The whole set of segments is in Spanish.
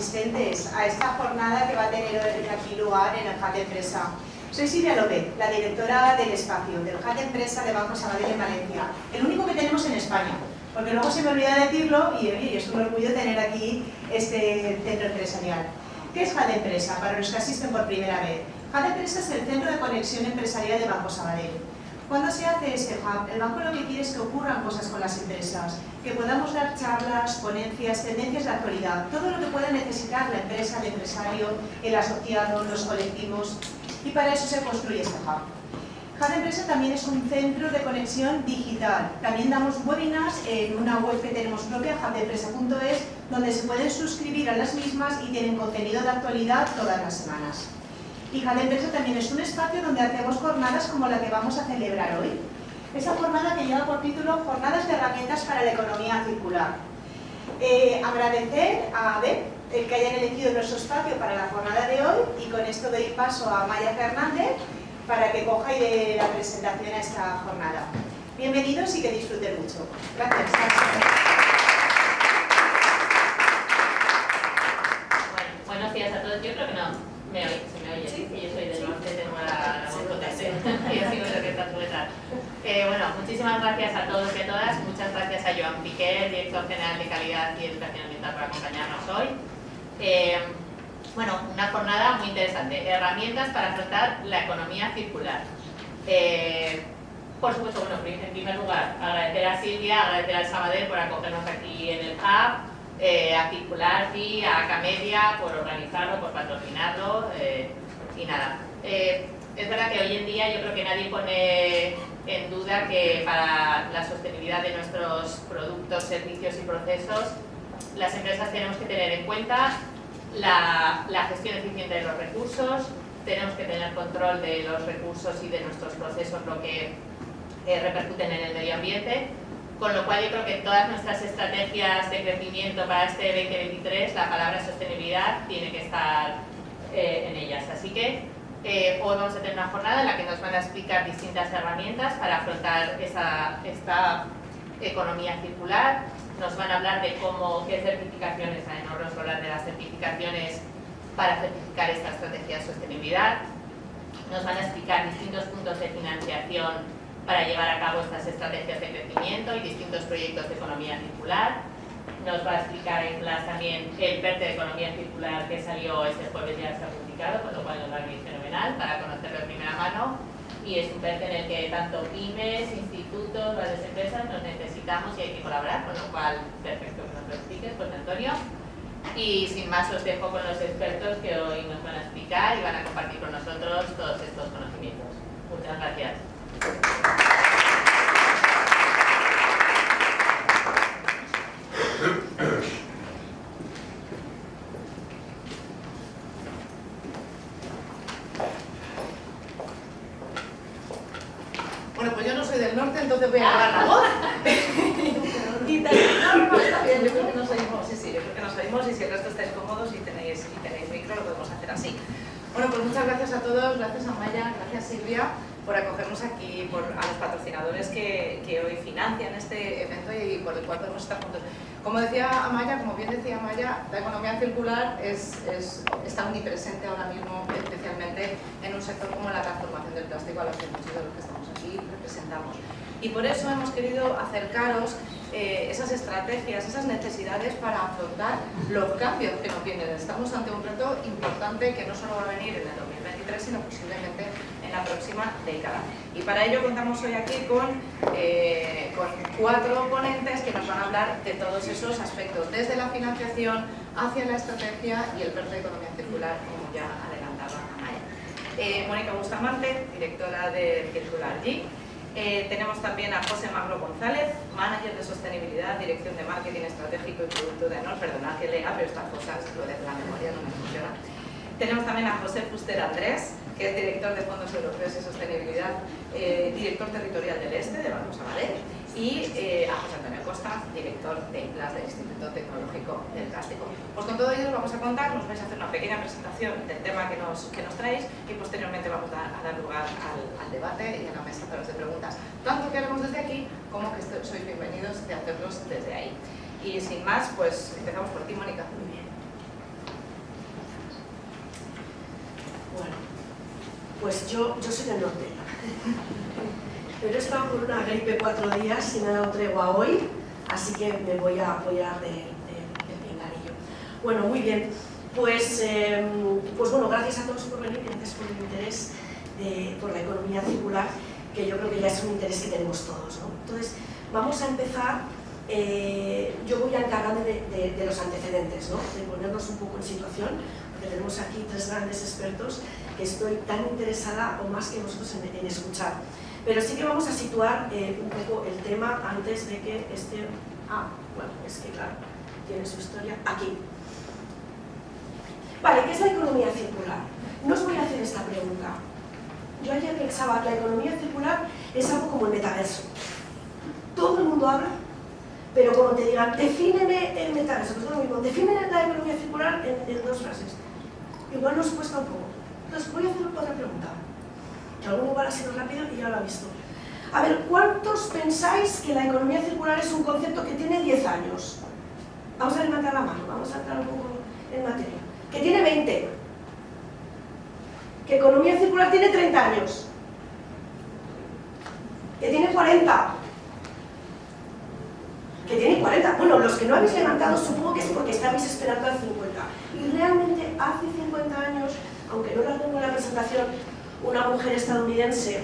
asistentes a esta jornada que va a tener aquí lugar en el Hub de Empresa. Soy Silvia López, la directora del espacio, del Hub de Empresa de Banco Sabadell en Valencia, el único que tenemos en España, porque luego se me olvida decirlo y oye, es un orgullo tener aquí este centro empresarial. ¿Qué es Hub de Empresa? Para los que asisten por primera vez. Hub de Empresa es el centro de conexión empresarial de Banco Sabadell. ¿Cuándo se hace este hub? El banco lo que quiere es que ocurran cosas con las empresas, que podamos dar charlas, ponencias, tendencias de actualidad, todo lo que pueda necesitar la empresa, el empresario, el asociado, los colectivos, y para eso se construye este hub. Hub de Empresa también es un centro de conexión digital. También damos webinars en una web que tenemos propia, hubdeempresa.es, donde se pueden suscribir a las mismas y tienen contenido de actualidad todas las semanas. Y Hub de Empresa también es un espacio donde hacemos jornadas como la que vamos a celebrar hoy. Esa jornada que lleva por título Jornadas de Herramientas para la Economía Circular. Agradecer a ABEP el que hayan elegido nuestro espacio para la jornada de hoy y con esto doy paso a Maya Fernández para que coja y dé la presentación a esta jornada. Bienvenidos y que disfruten mucho. Gracias. Bueno, buenos días a todos. Yo creo que no. Se me oye, ¿sí? Que yo soy del norte, tengo la voz potente y así me lo que está sujetar. Bueno, muchísimas gracias a todos y a todas. Muchas gracias a Joan Piqué, director general de Calidad y Educación Ambiental, por acompañarnos hoy. Bueno, una jornada muy interesante. Herramientas para afrontar la economía circular. Por supuesto, bueno, en primer lugar, agradecer a Silvia, agradecer al Sabadell por acogernos aquí en el Hub, a Circularity, a Acamedia por organizarlo, por patrocinarlo y nada. Es verdad que hoy en día yo creo que nadie pone en duda que para la sostenibilidad de nuestros productos, servicios y procesos las empresas tenemos que tener en cuenta la gestión eficiente de los recursos, tenemos que tener control de los recursos y de nuestros procesos, lo que repercuten en el medio ambiente. Con lo cual yo creo que en todas nuestras estrategias de crecimiento para este 2023 la palabra sostenibilidad tiene que estar en ellas. Así que hoy vamos a tener una jornada en la que nos van a explicar distintas herramientas para afrontar esta economía circular. Nos van a hablar de qué certificaciones, no vamos a hablar de las certificaciones para certificar esta estrategia de sostenibilidad. Nos van a explicar distintos puntos de financiación para llevar a cabo estas estrategias de crecimiento y distintos proyectos de economía circular. Nos va a explicar también el PERTE de economía circular que salió este jueves, ya se ha publicado, con lo cual nos va a venir fenomenal para conocerlo de primera mano. Y es un PERTE en el que tanto pymes, institutos, grandes empresas nos necesitamos y hay que colaborar, con lo cual, perfecto que nos lo expliques, pues Antonio. Y sin más os dejo con los expertos que hoy nos van a explicar y van a compartir con nosotros todos estos conocimientos. Muchas gracias. Bueno, pues yo no soy del norte, entonces voy a agarrar la voz. Y no, está bien, yo creo que nos oímos, sí, yo creo que nos oímos y si el resto estáis cómodos y tenéis micro, lo podemos hacer así. Bueno, pues muchas gracias a todos, gracias a Maya, gracias Silvia por acogernos aquí, a los patrocinadores que hoy financian este evento y por el cual podemos estar juntos. Como decía Amaya, como bien decía Amaya, la economía circular está omnipresente ahora mismo, especialmente en un sector como la transformación del plástico, a los que muchos de los que estamos aquí representamos. Y por eso hemos querido acercaros esas estrategias, esas necesidades para afrontar los cambios que nos vienen. Estamos ante un reto importante que no solo va a venir en el 2023, sino posiblemente en la próxima década. Y para ello contamos hoy aquí con 4 ponentes que nos van a hablar de todos esos aspectos, desde la financiación hacia la estrategia y el PERTE de economía circular, como ya adelantaba Amaya. Mónica Bustamante, directora de Circularity. Tenemos también a José Magro González, manager de sostenibilidad, dirección de marketing estratégico y producto de AENOR. Perdonad que lea, pero estas cosas, lo de la memoria no me funciona. Tenemos también a José Fuster Andrés, que es director de Fondos Europeos y Sostenibilidad, director territorial del Este, de Banco Sabadell, y a José Antonio Costa, director de IPLAS, del Instituto Tecnológico del Plástico. Pues con todo ello vamos a contar, nos vais a hacer una pequeña presentación del tema que nos traéis y posteriormente vamos a dar lugar al debate y a la mesa de preguntas, tanto que haremos desde aquí como que sois bienvenidos de hacerlos desde ahí. Y sin más, pues empezamos por ti, Mónica. Pues yo soy del norte, pero he estado con una gripe 4 días y me he dado tregua hoy, así que me voy a apoyar del pinganillo. Bueno, muy bien, pues bueno, gracias a todos por venir, gracias por el interés por la economía circular, que yo creo que ya es un interés que tenemos todos, ¿no? Entonces, vamos a empezar, yo voy a encargarme de los antecedentes, ¿no? De ponernos un poco en situación, porque tenemos aquí 3 grandes expertos que estoy tan interesada o más que vosotros en escuchar. Pero sí que vamos a situar un poco el tema antes de que bueno, es que claro, tiene su historia aquí. Vale, ¿qué es la economía circular? No os voy a hacer esta pregunta. Yo ayer pensaba que la economía circular es algo como el metaverso. Todo el mundo habla, pero como te digan, defíneme el metaverso, pues es lo mismo, defíneme la economía circular en 2 frases. Igual nos cuesta un poco. Entonces voy a hacer otra pregunta, que alguno igual ha sido rápido y ya lo ha visto. A ver, ¿cuántos pensáis que la economía circular es un concepto que tiene 10 años? Vamos a levantar la mano, vamos a entrar un poco en materia. Que tiene 20. Que economía circular tiene 30 años. Que tiene 40. Que tiene 40. Bueno, los que no habéis levantado supongo que es porque estabais esperando al 50. Y realmente hace 50 años, aunque no la tengo en la presentación, una mujer estadounidense,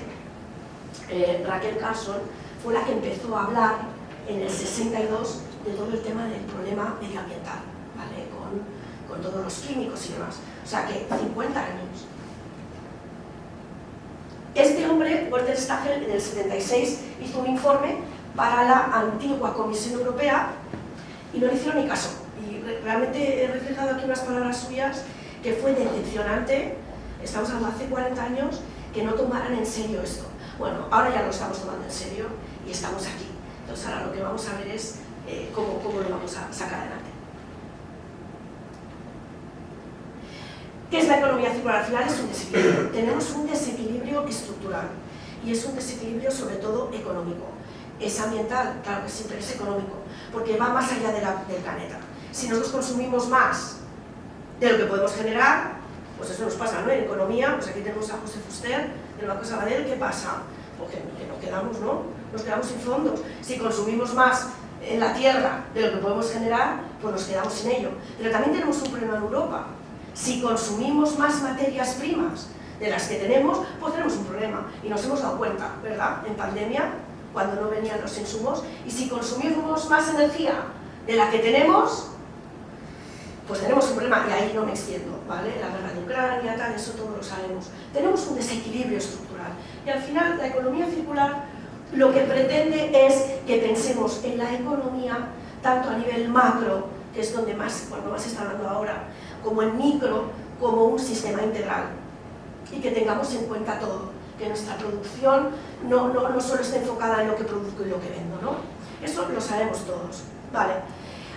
Raquel Carson, fue la que empezó a hablar en el 62 de todo el tema del problema medioambiental, ¿vale? Con todos los químicos y demás. O sea que 50 años. Este hombre, Walter Stagel, en el 76 hizo un informe para la antigua Comisión Europea y no le hicieron ni caso. Y realmente he reflejado aquí unas palabras suyas que fue decepcionante, estamos hablando hace 40 años, que no tomaran en serio esto. Bueno, ahora ya lo estamos tomando en serio y estamos aquí. Entonces ahora lo que vamos a ver es cómo lo vamos a sacar adelante. ¿Qué es la economía circular? Al final es un desequilibrio. Tenemos un desequilibrio estructural y es un desequilibrio sobre todo económico. Es ambiental, claro que siempre es económico, porque va más allá del planeta. Si nosotros consumimos más de lo que podemos generar, pues eso nos pasa, ¿no? En economía, pues aquí tenemos a José Fuster, del Banco Sabadell, ¿qué pasa? Pues que nos quedamos, ¿no? Nos quedamos sin fondos. Si consumimos más en la tierra de lo que podemos generar, pues nos quedamos sin ello. Pero también tenemos un problema en Europa. Si consumimos más materias primas de las que tenemos, pues tenemos un problema. Y nos hemos dado cuenta, ¿verdad? En pandemia, cuando no venían los insumos. Y si consumimos más energía de la que tenemos, pues tenemos un problema. Y ahí no me extiendo, ¿vale? La guerra de Ucrania, tal, eso todos lo sabemos. Tenemos un desequilibrio estructural. Y al final, la economía circular lo que pretende es que pensemos en la economía, tanto a nivel macro, que es donde cuando más se está hablando ahora, como en micro, como un sistema integral. Y que tengamos en cuenta todo, que nuestra producción no solo esté enfocada en lo que produzco y lo que vendo, ¿no? Eso lo sabemos todos, ¿vale?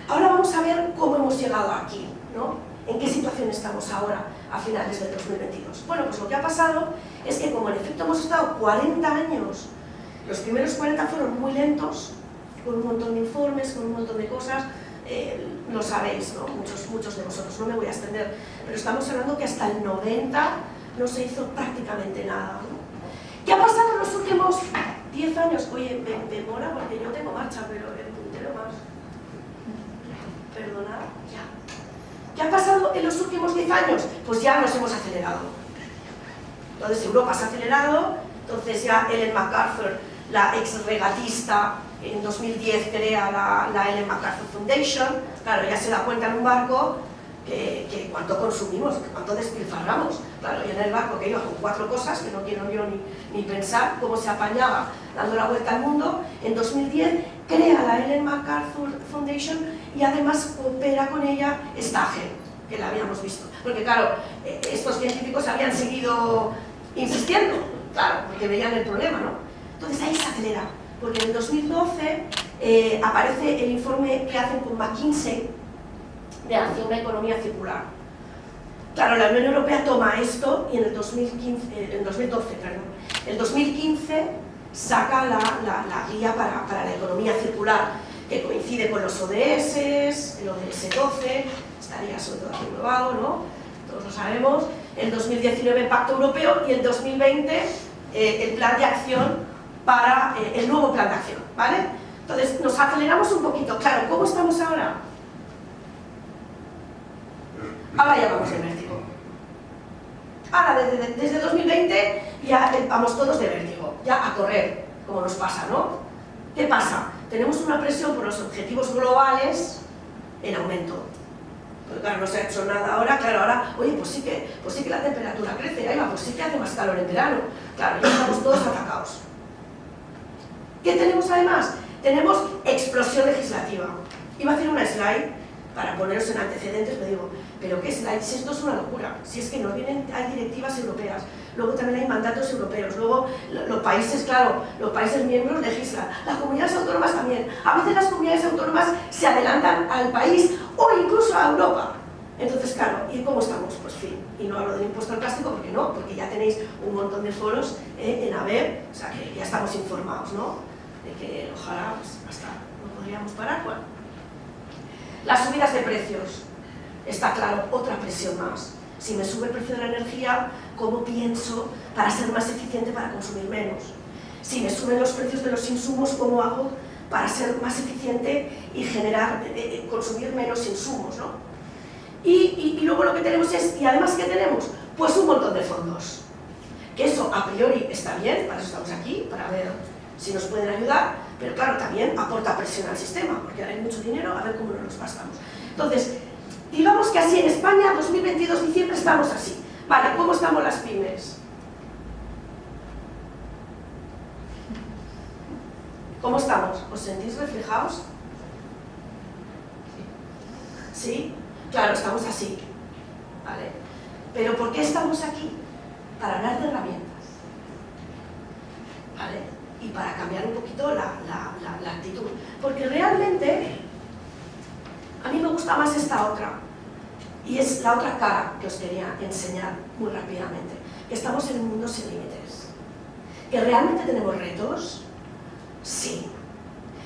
Ahora vamos a ver cómo hemos llegado aquí, ¿no? ¿En qué situación estamos ahora, a finales del 2022? Bueno, pues lo que ha pasado es que como en efecto hemos estado 40 años, los primeros 40 fueron muy lentos, con un montón de informes, con un montón de cosas, lo sabéis, ¿no? Muchos de vosotros, no me voy a extender, pero estamos hablando que hasta el 90 no se hizo prácticamente nada, ¿no? ¿Qué ha pasado en los últimos 10 años? Oye, me mola porque yo tengo marcha, pero el puntero más. Perdonad, ya. ¿Qué ha pasado en los últimos 10 años? Pues ya nos hemos acelerado. Entonces Europa se ha acelerado, entonces ya Ellen MacArthur, la ex regatista, en 2010 crea la Ellen MacArthur Foundation, claro, ya se da cuenta en un barco que cuánto consumimos, que cuánto despilfarramos. Claro, y en el barco que iba con 4 cosas, que no quiero yo ni pensar cómo se apañaba dando la vuelta al mundo, en 2010 crea la Ellen MacArthur Foundation y además coopera con ella Stagel, que la habíamos visto. Porque claro, estos científicos habían seguido insistiendo, claro, porque veían el problema, ¿no? Entonces ahí se acelera, porque en el 2012 aparece el informe que hacen con McKinsey de hacia una economía circular. Claro, la Unión Europea toma esto y en el 2015 saca la guía para la economía circular, que coincide con los ODS, el ODS 12, estaría sobre todo aprobado, ¿no? todos lo sabemos, el 2019 el Pacto Europeo y el 2020 el Plan de Acción para el nuevo Plan de Acción, ¿vale? Entonces, nos aceleramos un poquito. Claro, ¿cómo estamos ahora? Ahora ya vamos de vértigo. Ahora, desde 2020, ya vamos todos de vértigo, ya a correr, como nos pasa, ¿no? ¿Qué pasa? Tenemos una presión por los objetivos globales en aumento. Porque claro, no se ha hecho nada ahora, claro, ahora, oye, pues sí que la temperatura crece, ahí va, pues sí que hace más calor en verano. Claro, ya estamos todos atacados. ¿Qué tenemos además? Tenemos explosión legislativa. Iba a hacer una slide para poneros en antecedentes, me digo, pero ¿qué slide? Si esto es una locura, si es que nos vienen, hay directivas europeas, luego también hay mandatos europeos, luego los países, claro, los países miembros legislan, las comunidades autónomas también. A veces las comunidades autónomas se adelantan al país o incluso a Europa. Entonces, claro, ¿y cómo estamos? Pues fin, y no hablo del impuesto al plástico porque no, porque ya tenéis un montón de foros en ABEP, o sea que ya estamos informados, ¿no? De que ojalá, pues hasta no podríamos parar, bueno. Las subidas de precios, está claro, otra presión más. Si me sube el precio de la energía, ¿cómo pienso para ser más eficiente para consumir menos? Si me suben los precios de los insumos, ¿cómo hago para ser más eficiente y generar, consumir menos insumos, ¿no? Y luego lo que tenemos es, y además ¿qué tenemos? Pues un montón de fondos. Que eso a priori está bien, para eso estamos aquí, para ver si nos pueden ayudar, pero claro, también aporta presión al sistema, porque ahora hay mucho dinero, a ver cómo nos los gastamos. Entonces, digamos que así en España, 2022, diciembre, estamos así. Vale, ¿cómo estamos las pymes? ¿Cómo estamos? ¿Os sentís reflejados? ¿Sí? Claro, estamos así. ¿Vale? ¿Pero por qué estamos aquí? Para hablar de herramientas. ¿Vale? Y para cambiar un poquito la actitud. Porque realmente, a mí me gusta más esta otra. Y es la otra cara que os quería enseñar muy rápidamente. Que estamos en un mundo sin límites. Que realmente tenemos retos, sí.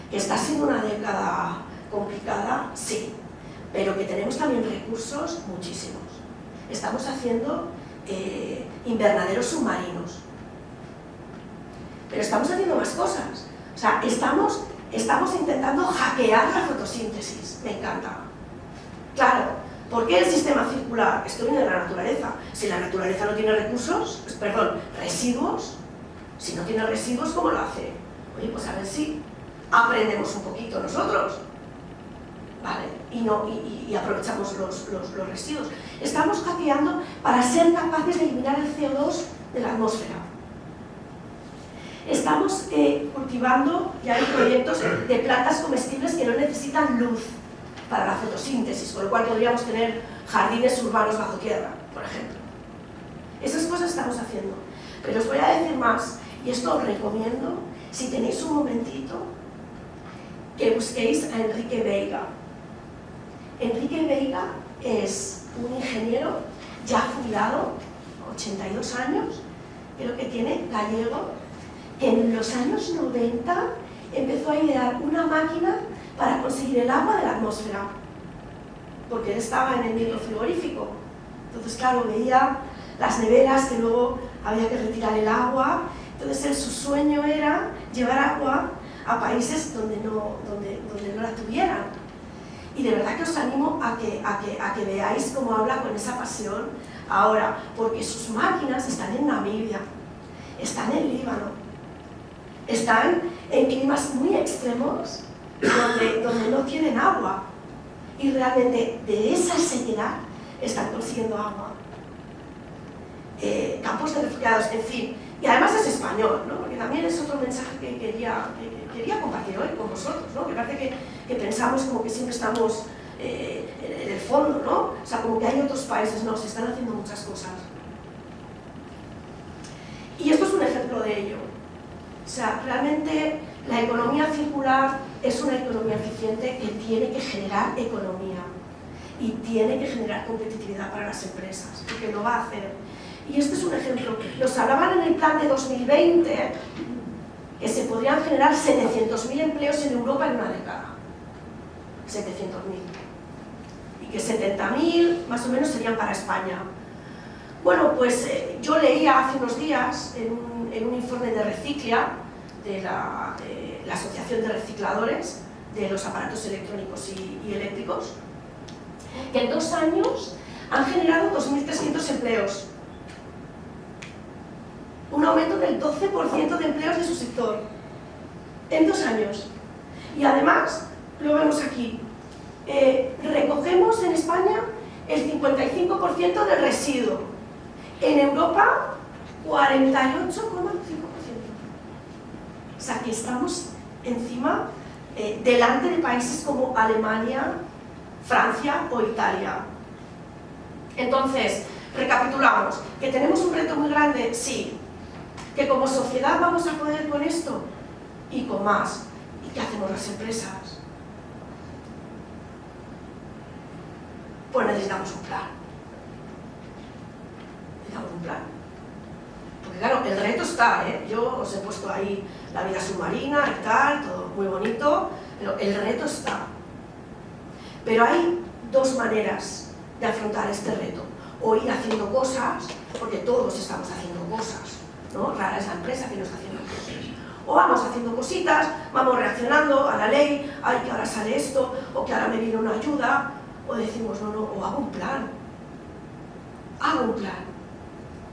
Que está siendo una década complicada, sí. Pero que tenemos también recursos, muchísimos. Estamos haciendo invernaderos submarinos. Pero estamos haciendo más cosas. O sea, estamos intentando hackear la fotosíntesis. Me encanta. Claro, ¿por qué el sistema circular? Esto viene de la naturaleza. Si la naturaleza no tiene recursos, residuos, si no tiene residuos, ¿cómo lo hace? Oye, pues a ver si aprendemos un poquito nosotros. ¿Vale? Y aprovechamos los residuos. Estamos hackeando para ser capaces de eliminar el CO2 de la atmósfera. Estamos cultivando, ya hay proyectos de plantas comestibles que no necesitan luz para la fotosíntesis, con lo cual podríamos tener jardines urbanos bajo tierra, por ejemplo. Esas cosas estamos haciendo. Pero os voy a decir más, y esto os recomiendo, si tenéis un momentito, que busquéis a Enrique Veiga. Enrique Veiga es un ingeniero ya jubilado, 82 años, creo que tiene, gallego, que en los años 90 empezó a idear una máquina para conseguir el agua de la atmósfera, porque él estaba en el microfrigorífico. Entonces, claro, veía las neveras que luego había que retirar el agua. Entonces, su sueño era llevar agua a países donde no la tuvieran. Y de verdad que os animo a que veáis cómo habla con esa pasión ahora, porque sus máquinas están en Namibia, están en Líbano, están en climas muy extremos donde no tienen agua, y realmente de esa sequedad están consiguiendo agua. Campos de refugiados, en fin, y además es español, ¿no? Porque también es otro mensaje que quería compartir hoy con vosotros, ¿no? Que parece que pensamos como que siempre estamos en el fondo, ¿no? O sea, como que hay otros países, no, se están haciendo muchas cosas. Y esto es un ejemplo de ello. O sea, realmente la economía circular es una economía eficiente que tiene que generar economía y tiene que generar competitividad para las empresas, porque lo va a hacer. Y este es un ejemplo. Nos hablaban en el plan de 2020 que se podrían generar 700.000 empleos en Europa en una década. 700.000. Y que 70.000 más o menos serían para España. Bueno, pues yo leía hace unos días en un informe de Reciclia, de la Asociación de Recicladores de los Aparatos Electrónicos y Eléctricos, que en 2 años han generado 2.300 empleos. Un aumento del 12% de empleos de su sector. En 2 años. Y además, lo vemos aquí, recogemos en España el 55% del residuo. En Europa, 48,5%. O sea que estamos encima, delante de países como Alemania, Francia o Italia. Entonces, recapitulamos, ¿que tenemos un reto muy grande? Sí. ¿Que como sociedad vamos a poder con esto? Y con más. ¿Y qué hacemos las empresas? Pues necesitamos un plan. Necesitamos un plan. Porque claro, el reto está, ¿eh? Yo os he puesto ahí la vida submarina y tal, todo muy bonito, pero el reto está. Pero hay 2 maneras de afrontar este reto. O ir haciendo cosas, porque todos estamos haciendo cosas, ¿no? Rara es la empresa que no está haciendo cosas. O vamos haciendo cositas, vamos reaccionando a la ley, ay, que ahora sale esto, o que ahora me viene una ayuda, o decimos, no, o hago un plan,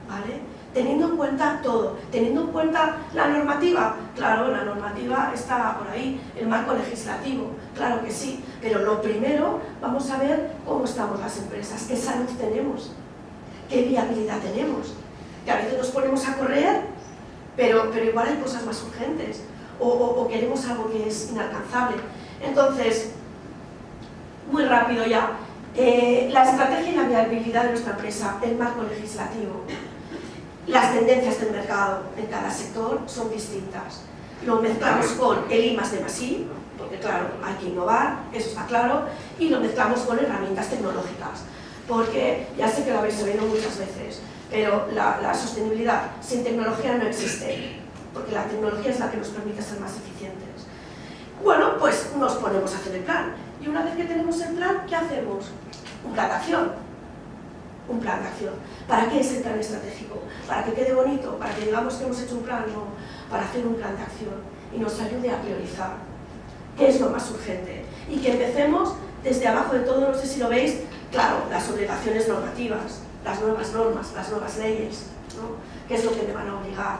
¿vale? Teniendo en cuenta todo, teniendo en cuenta la normativa, claro, la normativa está por ahí, el marco legislativo, claro que sí, pero lo primero vamos a ver cómo estamos las empresas, qué salud tenemos, qué viabilidad tenemos, que a veces nos ponemos a correr, pero igual hay cosas más urgentes, o queremos algo que es inalcanzable. Entonces, muy rápido ya, la estrategia y la viabilidad de nuestra empresa, el marco legislativo. Las tendencias del mercado en cada sector son distintas. Lo mezclamos con el I+D+I, porque claro, hay que innovar, eso está claro, y lo mezclamos con herramientas tecnológicas, porque ya sé que lo habéis oído muchas veces, pero la sostenibilidad sin tecnología no existe, porque la tecnología es la que nos permite ser más eficientes. Bueno, pues nos ponemos a hacer el plan, y una vez que tenemos el plan, ¿qué hacemos? Un plan de acción. Un plan de acción. ¿Para qué es el plan estratégico? ¿Para que quede bonito? ¿Para que digamos que hemos hecho un plan? No, para hacer un plan de acción y nos ayude a priorizar qué es lo más urgente y que empecemos desde abajo de todo. No sé si lo veis, claro, las obligaciones normativas, las nuevas normas, las nuevas leyes, ¿no? ¿Qué es lo que me van a obligar?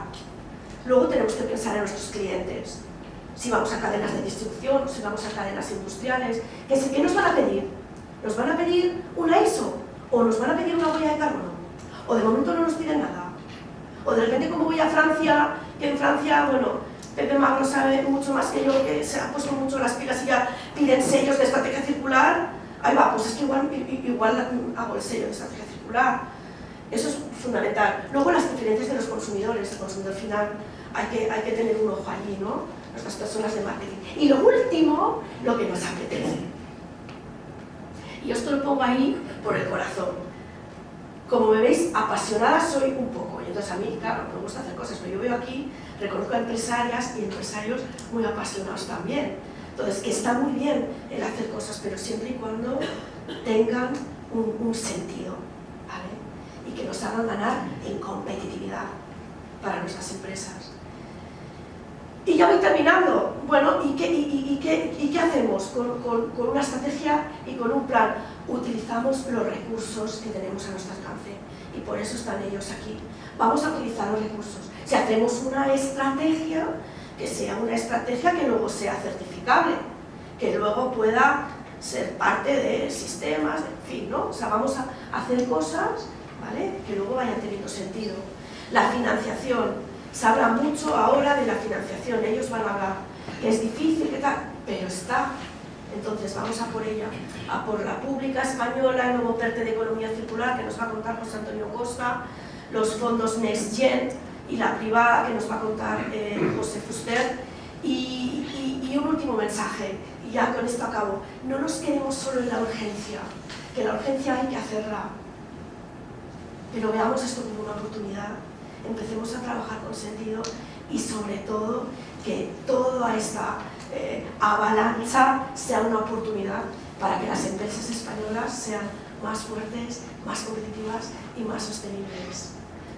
Luego tenemos que pensar en nuestros clientes, si vamos a cadenas de distribución, si vamos a cadenas industriales, ¿qué nos van a pedir? ¿Nos van a pedir una ISO? ¿O nos van a pedir una huella de carbono? ¿O de momento no nos piden nada? ¿O de repente como voy a Francia, que en Francia, bueno, Pepe Magro sabe mucho más que yo, que se han puesto mucho las pilas y ya piden sellos de estrategia circular? Ahí va, pues es que igual hago el sello de estrategia circular. Eso es fundamental. Luego las preferencias de los consumidores, el consumidor final, hay que tener un ojo allí, ¿no? Nuestras personas de marketing. Y lo último, lo que nos apetece. Y esto lo pongo ahí por el corazón. Como me veis, apasionada soy un poco. Y entonces a mí, claro, me gusta hacer cosas, pero yo veo aquí, reconozco a empresarias y empresarios muy apasionados también. Entonces, que está muy bien el hacer cosas, pero siempre y cuando tengan un sentido, ¿vale? Y que nos hagan ganar en competitividad para nuestras empresas. Y ya voy terminando. Bueno, ¿y qué hacemos con una estrategia y con un plan? Utilizamos los recursos que tenemos a nuestro alcance y por eso están ellos aquí. Vamos a utilizar los recursos. Si hacemos una estrategia, que sea una estrategia que luego sea certificable, que luego pueda ser parte de sistemas, en fin, ¿no? O sea, vamos a hacer cosas, ¿vale?, que luego vayan teniendo sentido. La financiación. Se habla mucho ahora de la financiación, ellos van a hablar, que es difícil, que tal, pero está. Entonces vamos a por ella, a por la pública española, el nuevo PERTE de Economía Circular, que nos va a contar José Antonio Costa, los fondos Next Gen y la privada, que nos va a contar José Fuster. Y un último mensaje, y ya con esto acabo, no nos quedemos solo en la urgencia, que la urgencia hay que hacerla, pero veamos esto como una oportunidad. Empecemos a trabajar con sentido y sobre todo que toda esta avalancha sea una oportunidad para que las empresas españolas sean más fuertes, más competitivas y más sostenibles.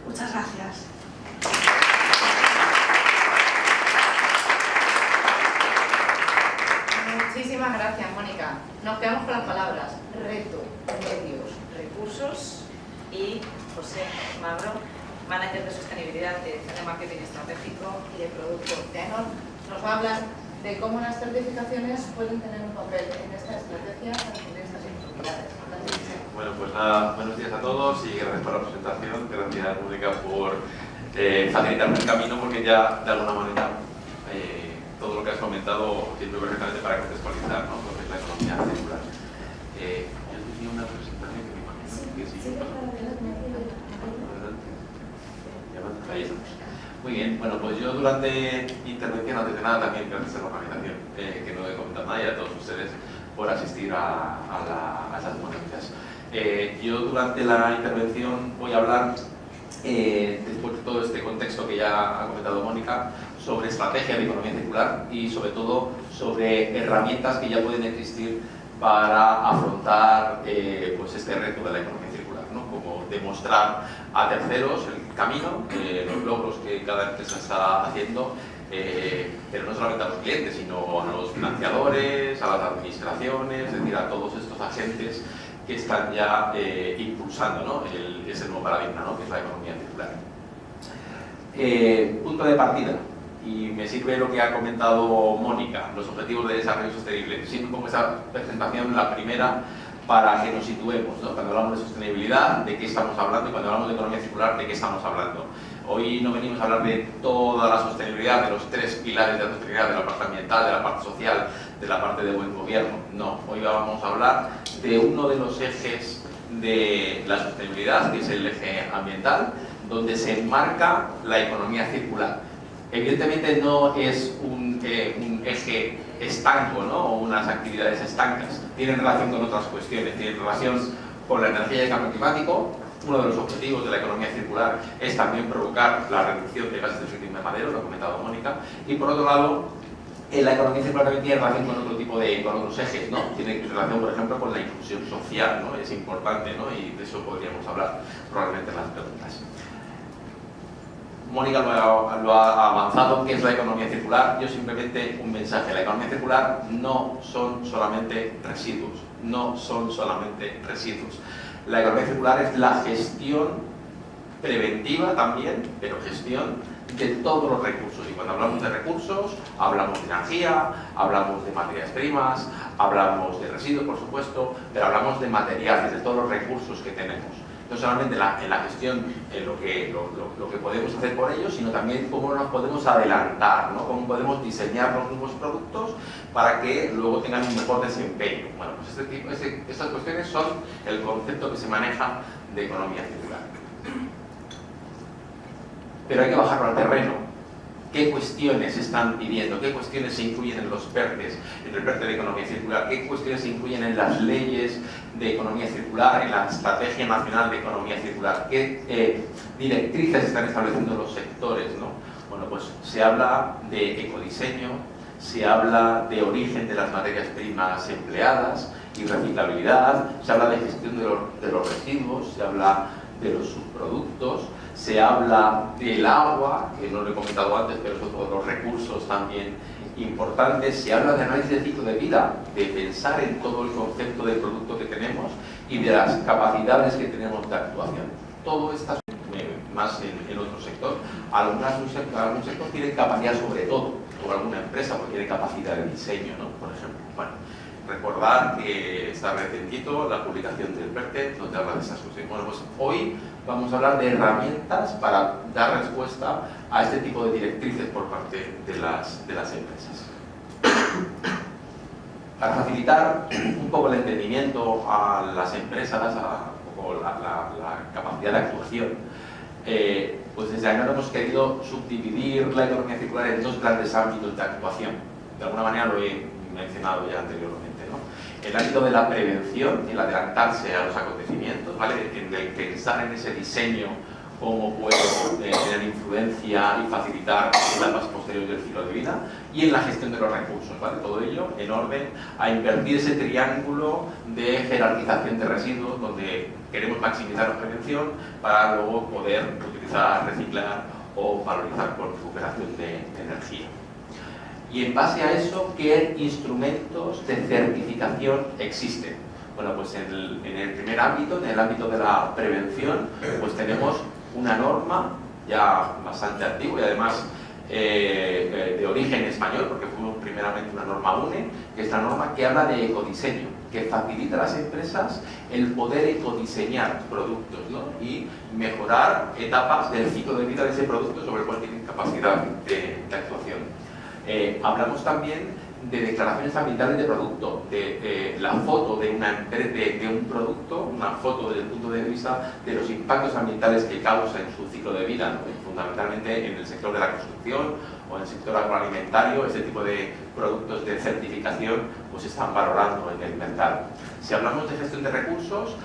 Muchas gracias. Muchísimas gracias, Mónica. Nos quedamos con las palabras reto, medios, recursos y José Magro, manager de sostenibilidad de dirección de marketing estratégico y de producto de Enor, nos va a hablar de cómo las certificaciones pueden tener un papel en esta estrategia para cumplir estas oportunidades. Bueno, pues nada, buenos días a todos y gracias por la presentación. Gracias, Mónica, por facilitarme el camino, porque ya de alguna manera todo lo que has comentado sirve perfectamente para contextualizar, ¿no?, lo que es la economía circular. Yo tenía una presentación que me imagino que sí. Muy bien, bueno, pues yo durante mi intervención, antes de nada, también gracias a la organización, que no he comentado nada, y a todos ustedes por asistir a estas ponencias. Yo durante la intervención voy a hablar, después de todo este contexto que ya ha comentado Mónica, sobre estrategia de economía circular y sobre todo sobre herramientas que ya pueden existir para afrontar pues este reto de la economía circular, ¿no? Como demostrar a terceros el camino, los logros que cada empresa está haciendo, pero no solamente a los clientes, sino a los financiadores, a las administraciones, es decir, a todos estos agentes que están ya impulsando, ¿no?, ese nuevo paradigma, ¿no?, que es la economía circular. Punto de partida, y me sirve lo que ha comentado Mónica, los objetivos de desarrollo sostenible. Siempre pongo esta presentación, la primera, para que nos situemos, ¿no? Cuando hablamos de sostenibilidad, de qué estamos hablando, y cuando hablamos de economía circular, de qué estamos hablando. Hoy no venimos a hablar de toda la sostenibilidad, de los 3 pilares de la sostenibilidad, de la parte ambiental, de la parte social, de la parte de buen gobierno. No, hoy vamos a hablar de uno de los ejes de la sostenibilidad, que es el eje ambiental, donde se enmarca la economía circular. Evidentemente no es un eje estanco, ¿no?, o unas actividades estancas. Tienen relación con otras cuestiones, tienen relación con la energía y el cambio climático. Uno de los objetivos de la economía circular es también provocar la reducción de gases de efecto invernadero, lo ha comentado Mónica. Y por otro lado, la economía circular también tiene relación con otro tipo con otros ejes, ¿no? Tiene relación, por ejemplo, con la inclusión social, ¿no? Es importante, ¿no?, y de eso podríamos hablar probablemente en las preguntas. Mónica lo ha avanzado. ¿Qué es la economía circular? Yo simplemente un mensaje. La economía circular no son solamente residuos, no son solamente residuos. La economía circular es la gestión preventiva también, pero gestión de todos los recursos. Y cuando hablamos de recursos, hablamos de energía, hablamos de materias primas, hablamos de residuos, por supuesto, pero hablamos de materiales, de todos los recursos que tenemos. No solamente en la gestión, en lo que podemos hacer por ellos, sino también cómo nos podemos adelantar, ¿no?, cómo podemos diseñar los nuevos productos para que luego tengan un mejor desempeño. Bueno, pues estas cuestiones son el concepto que se maneja de economía circular. Pero hay que bajarlo al terreno. ¿Qué cuestiones se están pidiendo? ¿Qué cuestiones se incluyen en los PERTES, en el PERTE de economía circular? ¿Qué cuestiones se incluyen en las leyes de economía circular, en la Estrategia Nacional de Economía Circular? ¿Qué directrices están estableciendo los sectores, ¿no? Bueno, pues se habla de ecodiseño, se habla de origen de las materias primas empleadas y reciclabilidad, se habla de gestión de los residuos, se habla de los subproductos, se habla del agua, que no lo he comentado antes, pero es otro de los recursos también importantes. Se habla de análisis de ciclo de vida, de pensar en todo el concepto del producto que tenemos y de las capacidades que tenemos de actuación. Todo esto más en otro sector. Algún sector tiene capacidad sobre todo, o alguna empresa porque tiene capacidad de diseño, ¿no?, por ejemplo. Bueno, recordar que está recentito la publicación del PERTE, donde habla de estas cuestiones. Bueno, pues hoy vamos a hablar de herramientas para dar respuesta a este tipo de directrices por parte de las empresas. Para facilitar un poco el entendimiento a las empresas, un poco la capacidad de actuación, pues desde ahí hemos querido subdividir la economía circular en 2 grandes ámbitos de actuación. De alguna manera lo he mencionado ya anteriormente, ¿no? El ámbito de la prevención, el adelantarse a los acontecimientos, ¿vale?, en el pensar en ese diseño cómo puedo tener influencia y facilitar etapas posteriores del ciclo de vida, y en la gestión de los recursos, ¿vale? Todo ello en orden a invertir ese triángulo de jerarquización de residuos, donde queremos maximizar la prevención para luego poder utilizar, reciclar o valorizar con recuperación de energía. Y en base a eso, ¿qué instrumentos de certificación existen? Bueno, pues en el primer ámbito, en el ámbito de la prevención, pues tenemos una norma ya bastante antigua y además de origen español, porque fue primeramente una norma UNE, que es la norma que habla de ecodiseño, que facilita a las empresas el poder ecodiseñar productos, ¿no? Y mejorar etapas del ciclo de vida de ese producto sobre el cual tienen capacidad de actuación. Hablamos también de declaraciones ambientales de producto, de la foto de un producto, una foto desde el punto de vista de los impactos ambientales que causa en su ciclo de vida, ¿no? Fundamentalmente en el sector de la construcción o en el sector agroalimentario. Este tipo de productos de certificación pues están valorando en el mercado. Si hablamos de gestión de recursos,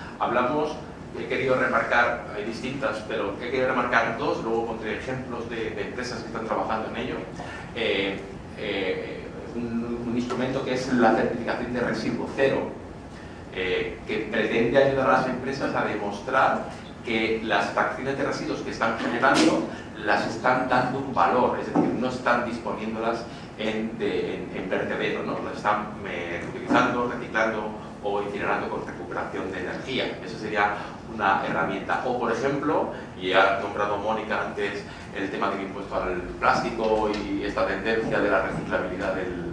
he querido remarcar, hay distintas, pero he querido remarcar dos, luego pondré ejemplos de empresas que están trabajando en ello. Un instrumento que es la certificación de residuo cero, que pretende ayudar a las empresas a demostrar que las fracciones de residuos que están generando las están dando un valor, es decir, no están disponiéndolas en vertedero, ¿no? Las están reutilizando, reciclando o incinerando con recuperación de energía. Esa sería una herramienta. O, por ejemplo, y ha nombrado Mónica antes el tema del impuesto al plástico y esta tendencia de la reciclabilidad del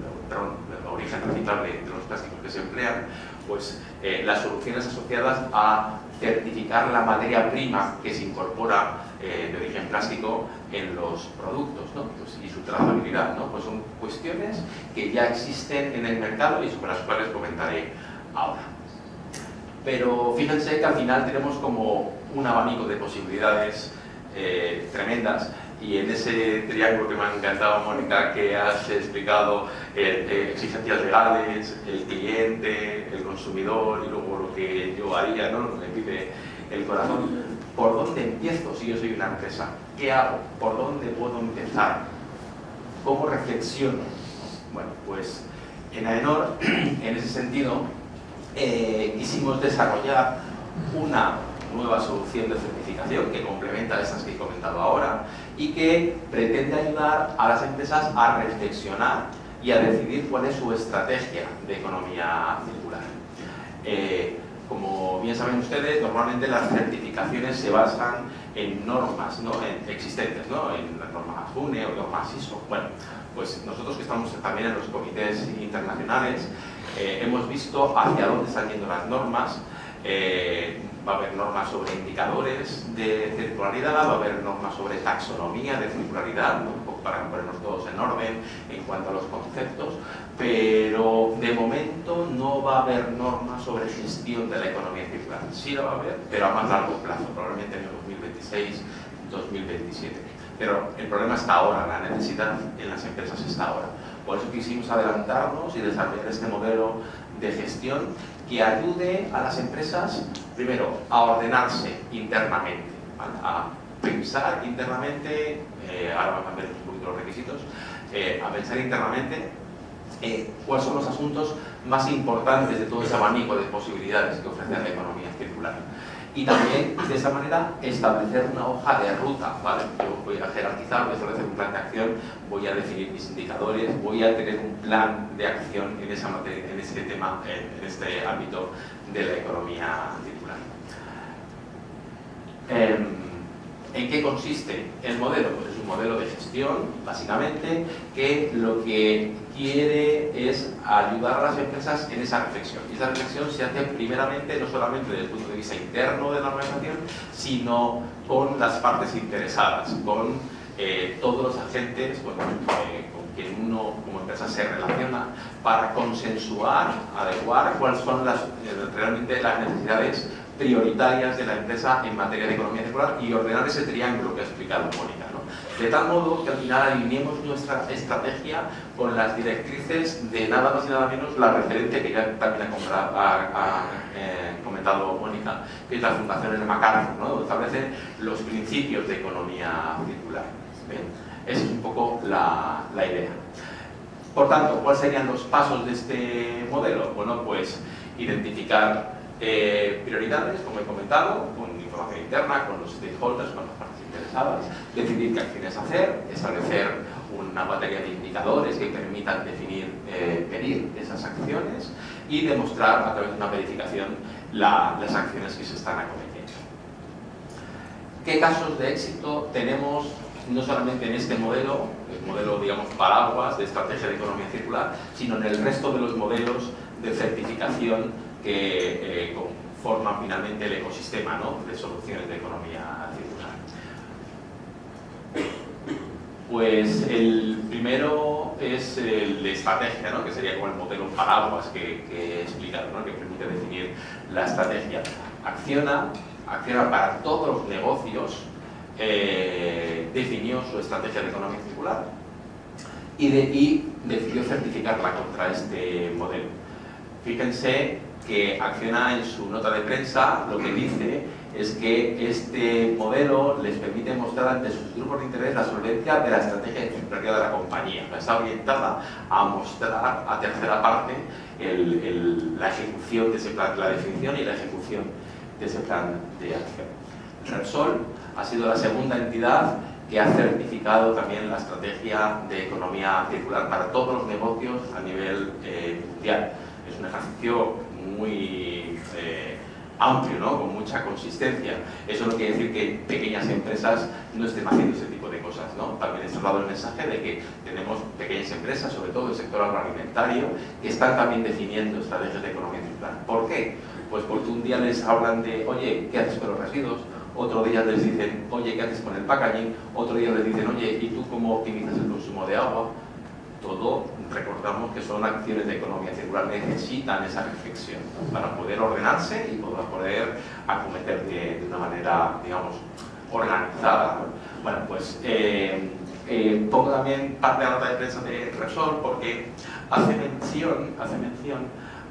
origen reciclable de los plásticos que se emplean, pues las soluciones asociadas a certificar la materia prima que se incorpora de origen plástico en los productos, ¿no? Pues, y su trazabilidad, ¿no? Pues son cuestiones que ya existen en el mercado y sobre las cuales comentaré ahora. Pero fíjense que al final tenemos como un abanico de posibilidades tremendas, y en ese triángulo que me ha encantado, Mónica, que has explicado, exigencias legales, el cliente, el consumidor y luego lo que yo haría, ¿no? Lo que me pide el corazón. ¿Por dónde empiezo si yo soy una empresa? ¿Qué hago? ¿Por dónde puedo empezar? ¿Cómo reflexiono? Bueno, pues en AENOR, en ese sentido, quisimos desarrollar una nueva solución de certificación que complementa a estas que he comentado ahora y que pretende ayudar a las empresas a reflexionar y a decidir cuál es su estrategia de economía circular. Como bien saben ustedes, normalmente las certificaciones se basan en normas, ¿no? Existentes, ¿no? En las normas UNE o normas ISO. Bueno, pues nosotros que estamos también en los comités internacionales hemos visto hacia dónde están yendo las normas. Va a haber normas sobre indicadores de circularidad, va a haber normas sobre taxonomía de circularidad, ¿no? Un poco para ponernos todos en orden en cuanto a los conceptos, pero de momento no va a haber normas sobre gestión de la economía circular. Sí la va a haber, pero a más largo plazo, probablemente en el 2026-2027. Pero el problema está ahora, la necesidad en las empresas está ahora. Por eso quisimos adelantarnos y desarrollar este modelo de gestión que ayude a las empresas, primero, a ordenarse internamente, ¿vale? A pensar internamente, ahora van a cambiar un poquito los requisitos, a pensar internamente cuáles son los asuntos más importantes de todo ese abanico de posibilidades que ofrece la economía circular. Y también, de esa manera, establecer una hoja de ruta, ¿vale? Yo voy a jerarquizar, voy a establecer un plan de acción, voy a definir mis indicadores, voy a tener un plan de acción en esa materia, en este tema, en este ámbito de la economía circular. ¿En qué consiste el modelo? Pues es un modelo de gestión, básicamente, que lo que quiere es ayudar a las empresas en esa reflexión. Y esa reflexión se hace primeramente, no solamente desde el punto de vista interno de la organización, sino con las partes interesadas, con todos los agentes con quien uno como empresa se relaciona, para consensuar, adecuar cuáles son realmente las necesidades prioritarias de la empresa en materia de economía circular y ordenar ese triángulo que ha explicado Mónica, ¿no? De tal modo que al final alineemos nuestra estrategia con las directrices de nada más y nada menos la referente que ya también ha comentado Mónica, que es la Fundación Ellen MacArthur, ¿no? Donde establece los principios de economía circular. ¿Bien? Esa es un poco la idea. Por tanto, ¿cuáles serían los pasos de este modelo? Bueno, pues identificar prioridades, como he comentado, con información interna, con los stakeholders, con las partes interesadas, decidir qué acciones hacer, establecer una batería de indicadores que permitan medir esas acciones y demostrar a través de una verificación las acciones que se están acometiendo. ¿Qué casos de éxito tenemos no solamente en este modelo, el modelo, digamos, paraguas de estrategia de economía circular, sino en el resto de los modelos de certificación que conforman finalmente el ecosistema, ¿no?, de soluciones de economía circular? Pues el primero es el de estrategia, ¿no?, que sería como el modelo paraguas que he explicado, ¿no?, que permite definir la estrategia. Acciona para todos los negocios, definió su estrategia de economía circular y decidió certificarla contra este modelo. Fíjense que Acciona en su nota de prensa lo que dice es que este modelo les permite mostrar ante sus grupos de interés la solvencia de la estrategia de circularidad de la compañía. Está orientada a mostrar a tercera parte la ejecución de ese plan, la definición y la ejecución de ese plan de acción. Repsol ha sido la segunda entidad que ha certificado también la estrategia de economía circular para todos los negocios a nivel mundial. Es un ejercicio muy amplio, ¿no?, con mucha consistencia. Eso no quiere decir que pequeñas empresas no estén haciendo ese tipo de cosas, ¿no? También he trasladado el mensaje de que tenemos pequeñas empresas, sobre todo el sector agroalimentario, que están también definiendo estrategias de economía circular. ¿Por qué? Pues porque un día les hablan de, oye, ¿qué haces con los residuos? Otro día les dicen, oye, ¿qué haces con el packaging? Otro día les dicen, oye, ¿y tú cómo optimizas el consumo de agua? Todo, recordamos que son acciones de economía circular, necesitan esa reflexión, ¿no?, para poder ordenarse y poder acometer de una manera, digamos, organizada, ¿no? Bueno, pues pongo también parte de la nota de prensa de Repsol porque hace mención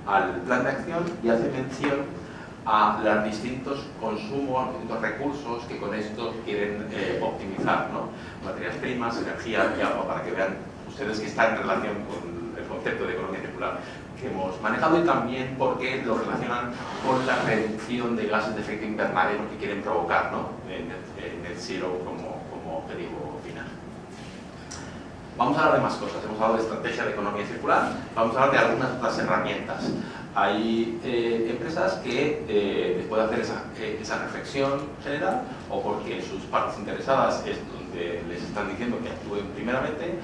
al plan de acción y hace mención a los distintos consumos, a los distintos recursos que con esto quieren optimizar, ¿no? Materias primas, energía y agua, para que vean ustedes que está en relación con el concepto de economía circular que hemos manejado y también porque lo relacionan con la reducción de gases de efecto invernadero que quieren provocar, ¿no?, en Net Zero como objetivo final. Vamos a hablar de más cosas. Hemos hablado de estrategia de economía circular, vamos a hablar de algunas otras herramientas. Hay empresas que después de hacer esa reflexión general o porque sus partes interesadas es donde les están diciendo que actúen primeramente,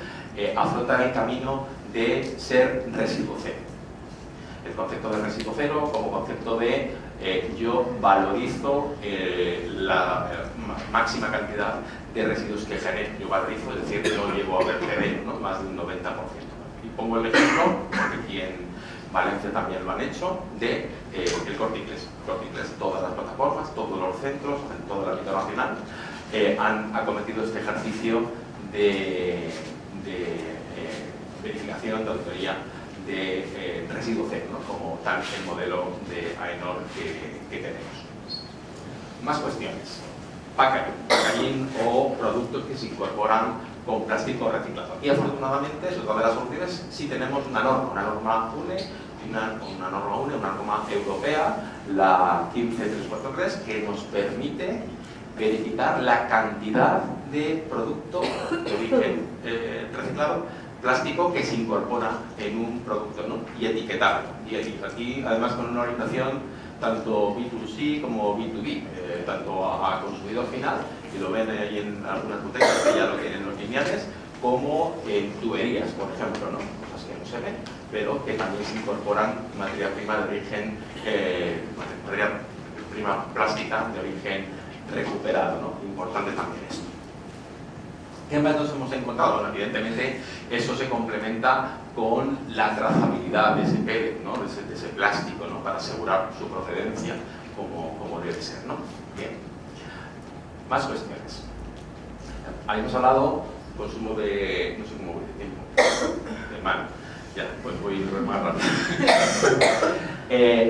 afrontan el camino de ser residuo cero. El concepto de residuo cero como concepto de yo valorizo la máxima cantidad de residuos que genero. Yo valorizo, es decir, no llevo a vertedero, ¿no?, más de un 90%. Y pongo el ejemplo, porque aquí en Valencia también lo han hecho, de el Corte Inglés. Corte Inglés, todas las plataformas, todos los centros, en todo el ámbito nacional, han acometido este ejercicio de verificación, de auditoría de residuo cero, ¿no?, como tal el modelo de AENOR que tenemos. Más cuestiones. Packaging o productos que se incorporan con plástico reciclado. Y afortunadamente, es otra de las soluciones, sí tenemos una norma UNE, una norma europea, la 15343, que nos permite verificar la cantidad de producto de origen reciclado, plástico, que se incorpora en un producto, ¿no?, y etiquetarlo. Y aquí, además, con una orientación tanto B2C como B2B, tanto a consumidor final, y lo ven ahí en algunas botellas que ya lo tienen los lineales, como en tuberías, por ejemplo, ¿no?, cosas que no se ven, pero que también se incorporan materia prima de origen, materia prima plástica de origen recuperado, ¿no? Importante también esto. ¿Qué métodos hemos encontrado? Bueno, evidentemente eso se complementa con la trazabilidad de ese pellet, ¿no?, de ese plástico, ¿no?, para asegurar su procedencia como debe ser, ¿no? Bien. Más cuestiones. Habíamos hablado consumo de... no sé cómo voy de tiempo. De mano. Ya, pues voy más rápido.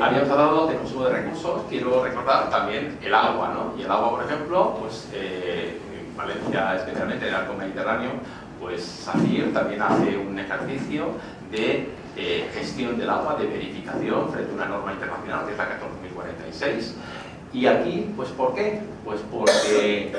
Habíamos hablado de consumo de recursos. Quiero recordar también el agua, ¿no? Y el agua, por ejemplo, pues en Valencia, especialmente en el arco mediterráneo, pues SACIR también hace un ejercicio de gestión del agua, de verificación frente a una norma internacional que es la 14.046. Y aquí, pues ¿por qué? Pues porque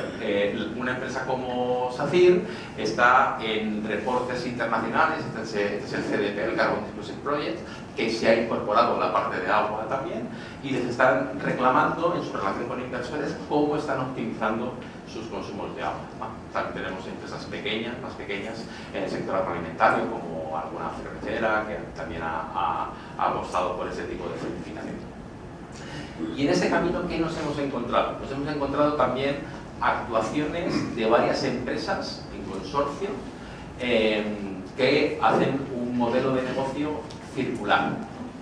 una empresa como SACIR está en reportes internacionales, este es el CDP, el Carbon Disclosure Project, que se ha incorporado la parte de agua también, y les están reclamando en su relación con inversores cómo están optimizando sus consumos de agua, ¿no? También tenemos empresas pequeñas, más pequeñas, en el sector agroalimentario, como alguna cervecera que también ha apostado por ese tipo de certificación. Y en ese camino, ¿qué nos hemos encontrado? Nos hemos encontrado también actuaciones de varias empresas en consorcio que hacen un modelo de negocio circular.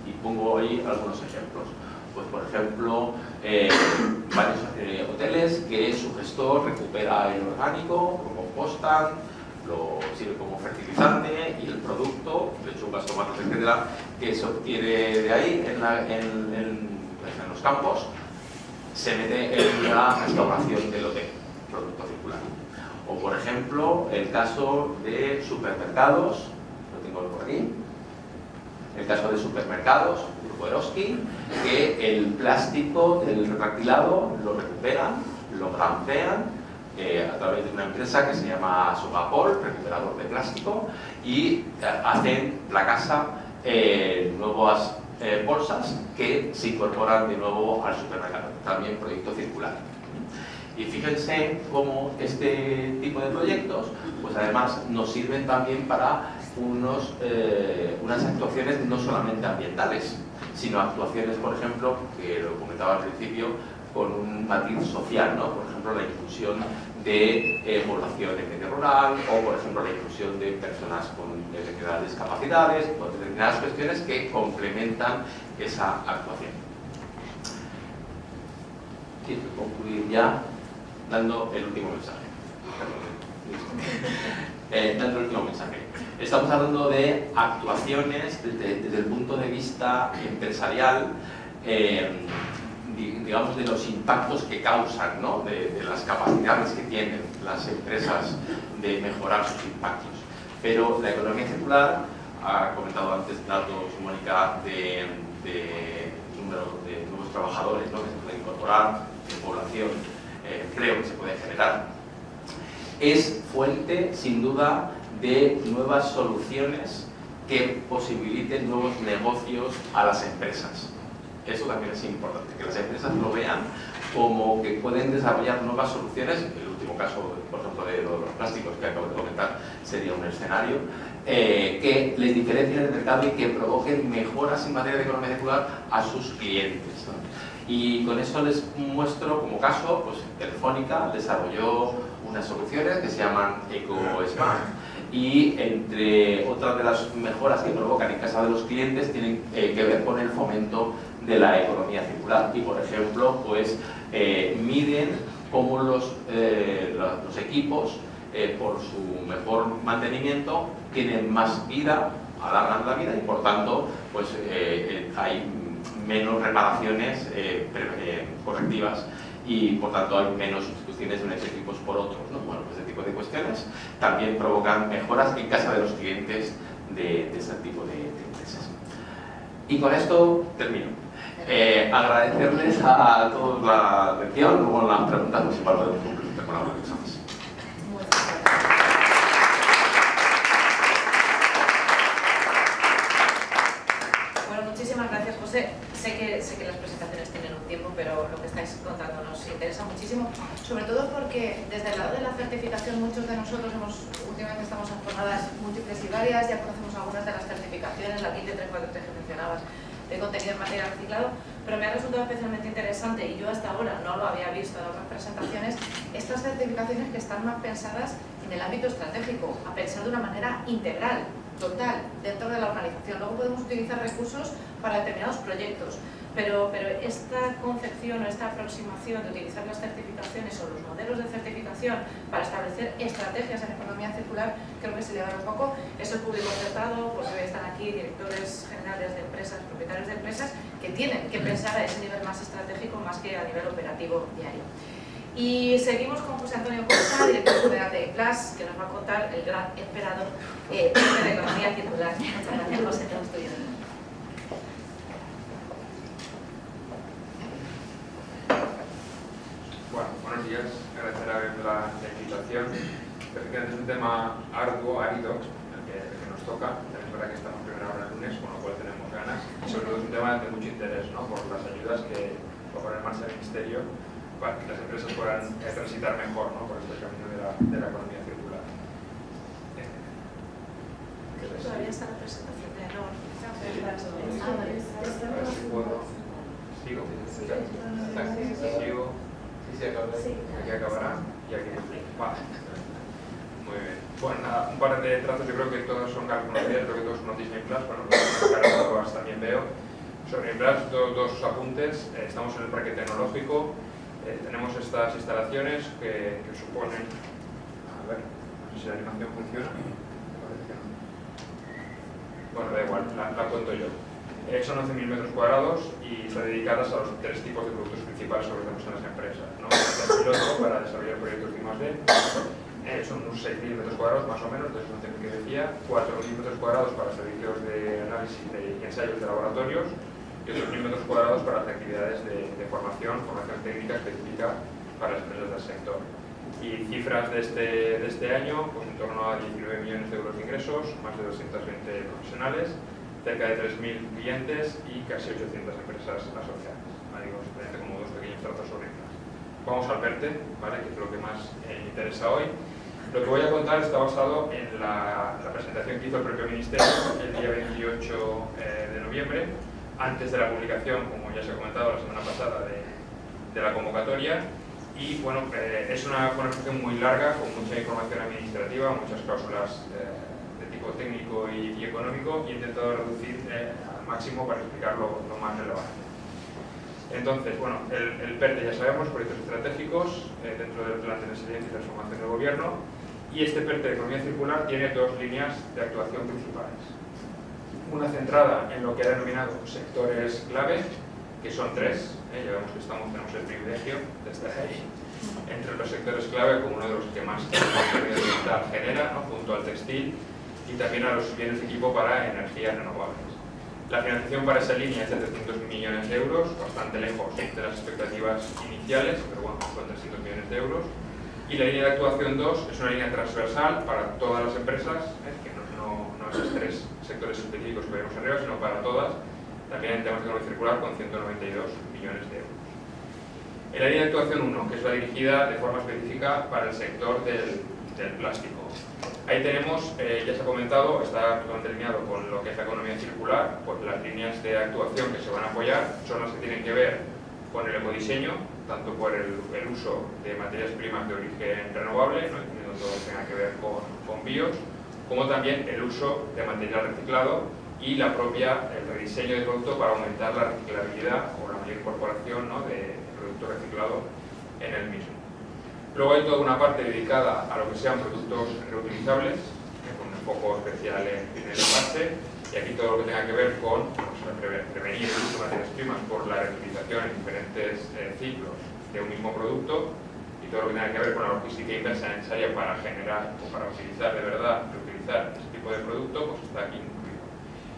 Y pongo ahí algunos ejemplos. Pues por ejemplo, varios hoteles que su gestor recupera el orgánico, lo compostan, lo sirve como fertilizante y el producto, lechugas, tomates, etcétera, que se obtiene de ahí en los campos, se mete en la restauración del hotel, producto circular. O por ejemplo, el caso de supermercados, lo tengo por aquí, el caso de supermercados, Grupo Eroski, que el plástico del retractilado lo recuperan, lo grampean a través de una empresa que se llama Sogapol, recuperador de plástico, y hacen la casa nuevas bolsas que se incorporan de nuevo al supermercado, también proyecto circular. Y fíjense cómo este tipo de proyectos, pues además nos sirven también para unas actuaciones no solamente ambientales, sino actuaciones, por ejemplo, que lo comentaba al principio, con un matiz social, ¿no? Por ejemplo, la inclusión de población en medio rural, o por ejemplo la inclusión de personas con determinadas discapacidades, o determinadas cuestiones que complementan esa actuación. Quiero concluir ya dando el último mensaje. Dando el último mensaje. Estamos hablando de actuaciones desde el punto de vista empresarial, digamos, de los impactos que causan, ¿no? de las capacidades que tienen las empresas de mejorar sus impactos. Pero la economía circular, ha comentado antes datos, Mónica, de número de nuevos trabajadores, ¿no? que se pueden incorporar, de población, empleo que se puede generar, es fuente, sin duda, de nuevas soluciones que posibiliten nuevos negocios a las empresas. Eso también es importante, que las empresas lo vean como que pueden desarrollar nuevas soluciones. El último caso, por ejemplo, de los plásticos que acabo de comentar, sería un escenario que les diferencien en el mercado y que provoquen mejoras en materia de economía circular a sus clientes, ¿no? Y con eso les muestro como caso, pues Telefónica desarrolló unas soluciones que se llaman EcoSmart, y entre otras de las mejoras que provocan en casa de los clientes tienen que ver con el fomento de la economía circular. Y por ejemplo, pues miden cómo los equipos, por su mejor mantenimiento, tienen más vida, alargan la vida, y por tanto pues hay menos reparaciones correctivas, y por tanto hay menos sustituciones de unos equipos por otros, ¿no? Bueno, pues este tipo de cuestiones también provocan mejoras en casa de los clientes de ese tipo de empresas. Y con esto termino. Agradecerles a todos la atención, luego las preguntas, pues igual podemos concluir con algunas cosas. Bueno, muchísimas gracias, José. Sé que las presentaciones tienen un tiempo, pero lo que estáis contando nos interesa muchísimo, sobre todo porque desde el lado de la certificación muchos de nosotros últimamente estamos en jornadas múltiples y varias, ya conocemos algunas de las certificaciones, la 15343 que mencionabas, de contenido en materia de reciclado, pero me ha resultado especialmente interesante, y yo hasta ahora no lo había visto en otras presentaciones, estas certificaciones que están más pensadas en el ámbito estratégico, a pensar de una manera integral, total, dentro de la organización. Luego podemos utilizar recursos para determinados proyectos, Pero esta concepción o esta aproximación de utilizar las certificaciones o los modelos de certificación para establecer estrategias en economía circular, creo que se le da un poco. Es el público acertado, pues hoy están aquí directores generales de empresas, propietarios de empresas, que tienen que pensar a ese nivel más estratégico más que a nivel operativo diario. Y seguimos con José Antonio Costa, director de ATE Plus, que nos va a contar el gran emperador de la economía circular. Muchas gracias, José, te estoy viendo. Bueno, buenos días, agradecer a ver la invitación. Efectivamente es un tema arduo, árido, el que nos toca. Es verdad que estamos primera hora el lunes, con lo cual tenemos ganas. Y sobre todo es un tema de mucho interés, ¿no? Por las ayudas que va a poner en marcha el Ministerio para que las empresas puedan transitar mejor, ¿no? Por este camino de la economía circular. Todavía está la presentación de no. A ver si puedo. Sigo. Sigo. Aquí acabará y aquí. Vale. Muy bien. Bueno, nada, un par de trazos, yo creo que todos son conocidos, creo que todos conocéis MIPLAS, bueno, los también veo. Sobre MIPLAS, dos apuntes. Estamos en el parque tecnológico. Tenemos estas instalaciones que suponen, a ver, no sé si la animación funciona. Bueno, da igual, la cuento yo. Son 11.000 metros cuadrados y están dedicadas a los 3 tipos de productos principales sobre los que usan las empresas, ¿no? El piloto para desarrollar proyectos de I+D, son unos 6.000 metros cuadrados más o menos, entonces no tengo que decía, 4.000 metros cuadrados para servicios de análisis y ensayos de laboratorios, y otros 1.000 metros cuadrados para las actividades de formación técnica específica para las empresas del sector. Y cifras de este año, pues en torno a 19 millones de euros de ingresos, más de 220 profesionales, cerca de 3.000 clientes y casi 800 empresas asociadas. Digo, simplemente como dos pequeños trazos sobre ellas. Vamos al PERTE, ¿vale? Que es lo que más interesa hoy. Lo que voy a contar está basado en la presentación que hizo el propio Ministerio el día 28 de noviembre, antes de la publicación, como ya se ha comentado la semana pasada, de la convocatoria. Y bueno, es una conversación muy larga, con mucha información administrativa, muchas cláusulas de tipo técnico y económico, y he intentado reducir al máximo para explicar lo más relevante. Entonces, bueno, el PERTE ya sabemos, proyectos estratégicos dentro del Plan de Resiliencia y Transformación del Gobierno, y este PERTE de Economía Circular tiene 2 líneas de actuación principales. Una centrada en lo que ha denominado sectores clave, que son 3, ya vemos que tenemos el privilegio de estar ahí, entre los sectores clave como uno de los que más ambiental genera, ¿no? Junto al textil y también a los bienes de equipo para energías renovables. La financiación para esa línea es de 300 millones de euros, bastante lejos de las expectativas iniciales, pero bueno, son 300 millones de euros. Y la línea de actuación 2 es una línea transversal para todas las empresas, que no esos 3 sectores específicos que vemos arriba, sino para todas, también en temas de economía circular, con 192 millones de euros. En la línea de actuación 1, que es la dirigida de forma específica para el sector del plástico. Ahí tenemos, ya se ha comentado, está totalmente alineado con lo que es la economía circular, pues las líneas de actuación que se van a apoyar son las que tienen que ver con el ecodiseño, tanto por el uso de materias primas de origen renovable, ¿no? Incluyendo todo lo que tenga que ver con bios, como también el uso de material reciclado y el rediseño del producto para aumentar la reciclabilidad o la mayor incorporación, ¿no? de producto reciclado en el mismo. Luego hay toda una parte dedicada a lo que sean productos reutilizables, con un foco especial en el envase, y aquí todo lo que tenga que ver con prevenir el uso de materias primas por la reutilización en diferentes ciclos de un mismo producto, y todo lo que tenga que ver con la logística inversa necesaria para generar o para utilizar de verdad, reutilizar ese tipo de producto, pues está aquí incluido.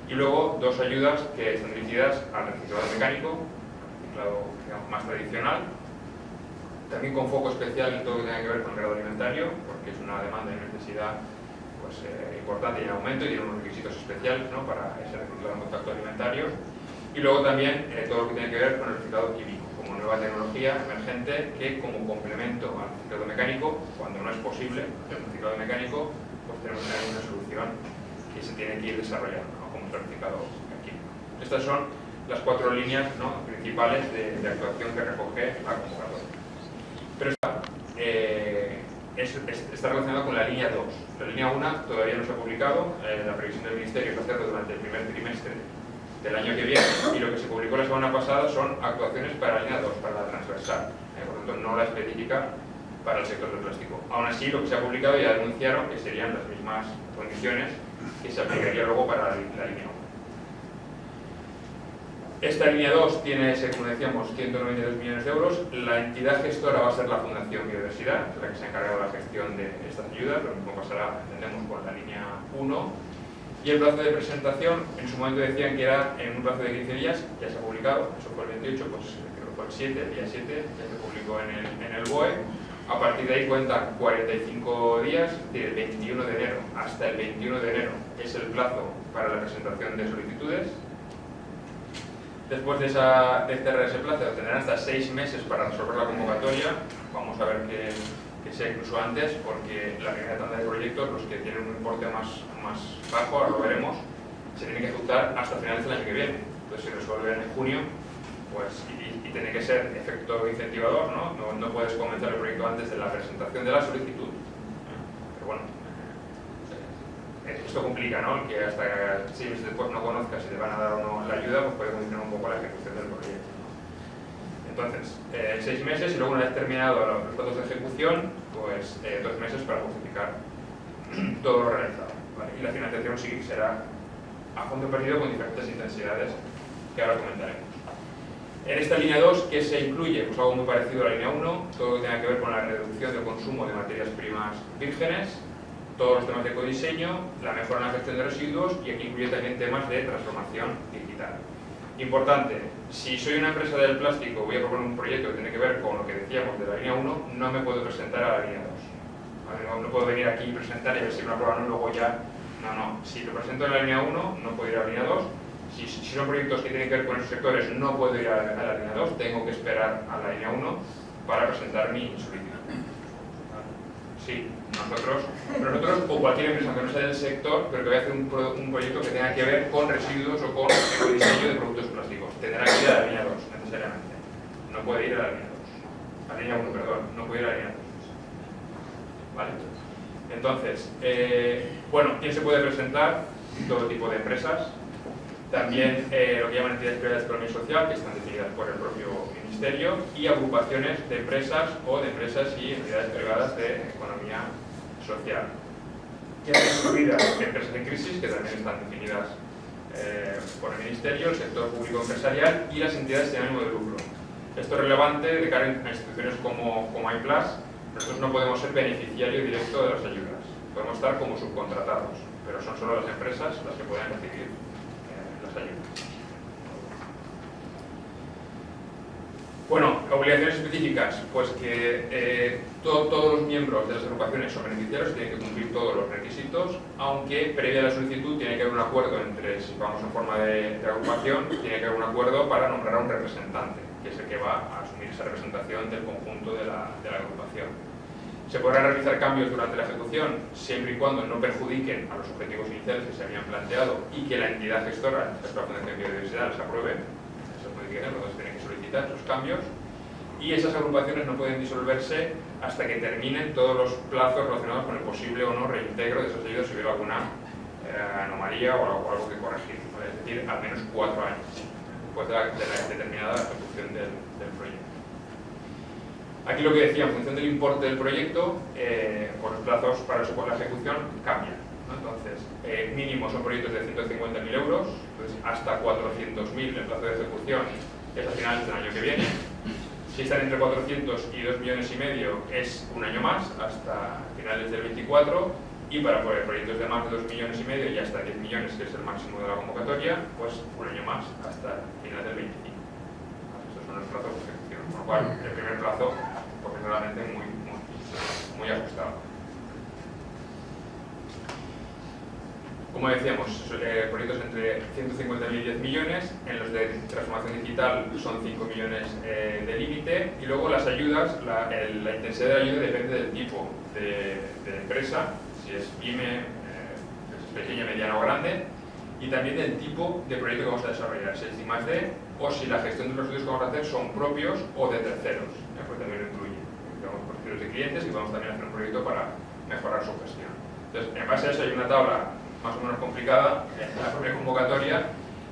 Y luego 2 ayudas que están dirigidas al reciclado mecánico, reciclado digamos, más tradicional, también con foco especial en todo lo que tenga que ver con el grado alimentario, porque es una demanda y necesidad pues, importante y en aumento y tiene unos requisitos especiales, ¿no? Para ese reciclado en contacto alimentario. Y luego también todo lo que tiene que ver con el reciclado químico, como nueva tecnología emergente que como complemento al reciclado mecánico, cuando no es posible el reciclado mecánico, pues tenemos que tener una solución que se tiene que ir desarrollando, ¿no? Como el reciclado químico. Estas son las 4 líneas, ¿no? principales de actuación que recoge la convocatoria. Pero está relacionado con la línea 2. La línea 1 todavía no se ha publicado, la previsión del Ministerio es hacerlo durante el primer trimestre del año que viene, y lo que se publicó la semana pasada son actuaciones para la línea 2, para la transversal, por lo tanto no la específica para el sector del plástico. Aún así, lo que se ha publicado ya denunciaron que serían las mismas condiciones que se aplicaría luego para la línea 1. Esta línea 2 tiene, como decíamos, 192 millones de euros. La entidad gestora va a ser la Fundación Biodiversidad, la que se ha encargado de la gestión de estas ayudas. Lo mismo pasará, entendemos, con la línea 1. Y el plazo de presentación, en su momento decían que era en un plazo de 15 días, ya se ha publicado, eso fue el 28, pues creo que fue el 7, el día 7, ya se publicó en el BOE. A partir de ahí cuentan 45 días, del 21 de enero hasta el 21 de enero es el plazo para la presentación de solicitudes. Después de cerrar ese plazo, tendrán hasta 6 meses para resolver la convocatoria. Vamos a ver que sea incluso antes, porque la primera tanda de proyectos, los que tienen un importe más bajo, ahora lo veremos, se tienen que ejecutar hasta finales del año que viene. Entonces, si resuelven en junio, pues, y tiene que ser efecto incentivador, no puedes comenzar el proyecto antes de la presentación de la solicitud. Pero bueno, esto complica, ¿no? Que hasta 6 meses después no conozcas si te van a dar o no la ayuda, pues puede condicionar un poco la ejecución del proyecto, ¿no? Entonces, 6 meses, y luego una vez terminado los plazos de ejecución, pues 2 meses para justificar todo lo realizado, ¿vale? Y la financiación sí que será a fondo perdido con diferentes intensidades que ahora comentaremos. En esta línea 2, ¿qué se incluye? Pues algo muy parecido a la línea 1, todo lo que tenga que ver con la reducción del consumo de materias primas vírgenes, todos los temas de ecodiseño, la mejora en la gestión de residuos, y aquí incluye también temas de transformación digital. Importante, si soy una empresa del plástico, voy a proponer un proyecto que tiene que ver con lo que decíamos de la línea 1, no me puedo presentar a la línea 2. ¿Vale? No puedo venir aquí y presentar y ver si una prueba no, luego ya... No. Si lo presento en la línea 1, no puedo ir a la línea 2. Si son proyectos que tienen que ver con esos sectores, no puedo ir a la línea 2, tengo que esperar a la línea 1 para presentar mi solicitud. Sí, nosotros o cualquier empresa que no sea del sector, pero que vaya a hacer un proyecto que tenga que ver con residuos o con el diseño de productos plásticos, tendrá que ir a la línea 2, necesariamente. No puede ir a la línea 2. A la línea 1, perdón, no puede ir a la línea 2. ¿Vale? Entonces, bueno, ¿quién se puede presentar? Todo tipo de empresas. También lo que llaman entidades privadas de economía social, que están definidas por el propio Ministerio, y agrupaciones de empresas o de empresas y entidades privadas de economía social. Quedan incluidas empresas en crisis, que también están definidas por el Ministerio, el sector público empresarial y las entidades sin ánimo de lucro. Esto es relevante de cara a instituciones como iPlus. Nosotros no podemos ser beneficiario directo de las ayudas, podemos estar como subcontratados, pero son solo las empresas las que pueden recibir las ayudas. Bueno, obligaciones específicas, pues que todos los miembros de las agrupaciones son beneficiarios, tienen que cumplir todos los requisitos, aunque previa a la solicitud tiene que haber un acuerdo entre, si vamos en forma de agrupación, tiene que haber un acuerdo para nombrar a un representante, que es el que va a asumir esa representación del conjunto de la agrupación. Se podrán realizar cambios durante la ejecución, siempre y cuando no perjudiquen a los objetivos iniciales que se habían planteado y que la entidad gestora, que es la Fundación Biodiversidad, les apruebe. Esas modificaciones, entonces tienen que solicitar esos cambios. Y esas agrupaciones no pueden disolverse hasta que terminen todos los plazos relacionados con el posible o no reintegro de esas ayudas si hubiera alguna anomalía o algo que corregir. ¿Vale? Es decir, al menos 4 años después de la determinada ejecución del proyecto. Aquí lo que decía, en función del importe del proyecto, pues los plazos para la ejecución cambian, ¿no? Entonces, mínimo son proyectos de 150.000 euros, entonces hasta 400.000 el plazo de ejecución es a finales del año que viene. Si están entre 400 y 2,5 millones es un año más, hasta finales del 24, y para proyectos de más de 2,5 millones y hasta 10 millones, que es el máximo de la convocatoria, pues un año más, hasta finales del 25. Estos son los plazos de ejecución, con lo cual el primer plazo profesionalmente muy ajustado. Como decíamos, proyectos entre 150.000 y 10 millones, en los de transformación digital son 5 millones de límite, y luego las ayudas, la intensidad de la ayuda depende del tipo de empresa, si es PYME, es pequeña, mediana o grande, y también del tipo de proyecto que vamos a desarrollar, si es I+D, o si la gestión de los estudios que vamos a hacer son propios o de terceros, pues también lo incluye. Tenemos perfiles de clientes y vamos también a hacer un proyecto para mejorar su gestión. Entonces, en base a eso hay una tabla más o menos complicada en la propia convocatoria,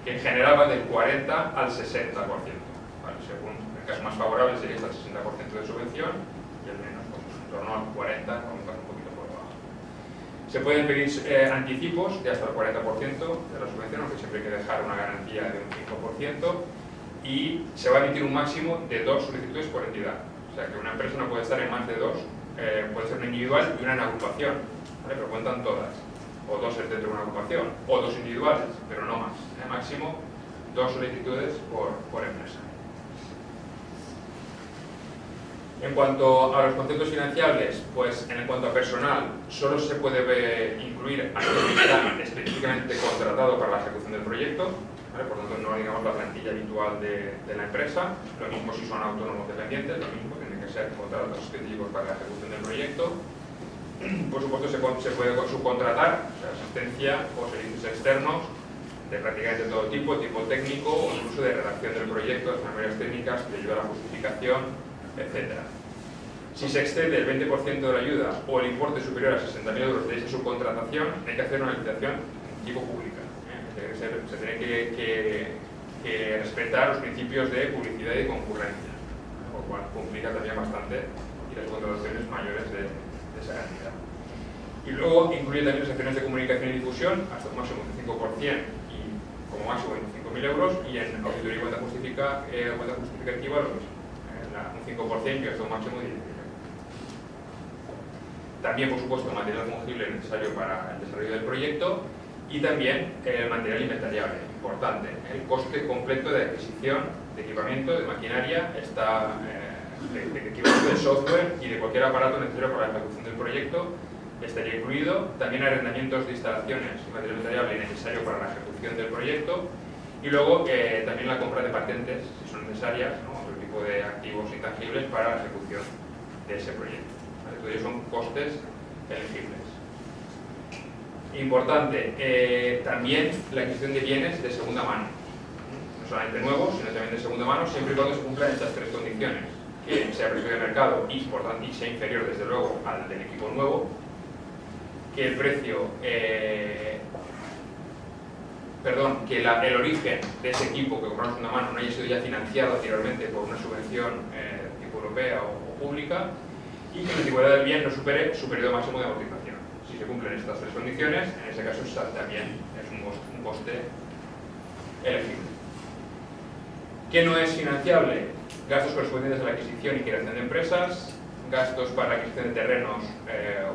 que en general va del 40 al 60%. ¿Vale? Según el caso más favorable sería hasta el 60% de subvención y el menos, pues, en torno al 40, vamos a un poquito por debajo. Se pueden pedir anticipos de hasta el 40% de la subvención, aunque siempre hay que dejar una garantía de un 5%, y se va a emitir un máximo de 2 solicitudes por entidad. O sea que una empresa no puede estar en más de 2, puede ser una individual y una en agrupación, ¿vale? Pero cuentan todas. O 2 dentro de una agrupación, o 2 individuales, pero no más. Máximo 2 solicitudes por empresa. En cuanto a los conceptos financiables, pues en cuanto a personal, solo se puede incluir a quien está específicamente contratado para la ejecución del proyecto, ¿vale? Por tanto, no digamos la plantilla habitual de la empresa. Lo mismo si son autónomos dependientes, lo mismo, tienen que ser contratos específicos para la ejecución del proyecto. Por supuesto, se puede subcontratar, o sea, asistencia o servicios externos de prácticamente todo tipo técnico o incluso de redacción del proyecto, de memorias técnicas, de ayuda a la justificación, etc. Si se excede el 20% de la ayuda o el importe superior a 60.000 euros de esa subcontratación, hay que hacer una licitación tipo pública. Se tiene que respetar los principios de publicidad y concurrencia, lo cual complica también bastante y las contrataciones mayores de esa cantidad. Y luego incluye también las acciones de comunicación y difusión hasta un máximo de 5% y como máximo 25.000 euros, y en auditoría y cuenta justificativa lo mismo, un 5% y hasta un máximo de 10.000 euros. También, por supuesto, material fungible necesario para el desarrollo del proyecto y también el material inventariable, importante. El coste completo de adquisición de equipamiento, de maquinaria, de equipamiento de software y de cualquier aparato necesario para la ejecución del proyecto estaría incluido. También arrendamientos de instalaciones y material inventariable necesario para la ejecución del proyecto. Y luego también la compra de patentes, si son necesarias, ¿no? Otro tipo de activos intangibles para la ejecución de ese proyecto. ¿Vale? Todos ellos son costes elegibles. Importante, también la adquisición de bienes de segunda mano. No solamente nuevos, sino también de segunda mano, siempre y cuando se cumplan estas 3 condiciones. Que sea precio de mercado y, por tanto, sea inferior, desde luego, al del equipo nuevo. Que el precio... que el origen de ese equipo que compramos en una mano no haya sido ya financiado anteriormente por una subvención tipo europea o pública, y que la antigüedad del bien no supere su periodo máximo de amortización. Si se cumplen estas 3 condiciones, en ese caso también es un coste elegible. ¿Qué no es financiable? Gastos correspondientes a la adquisición y creación de empresas, gastos para la adquisición de terrenos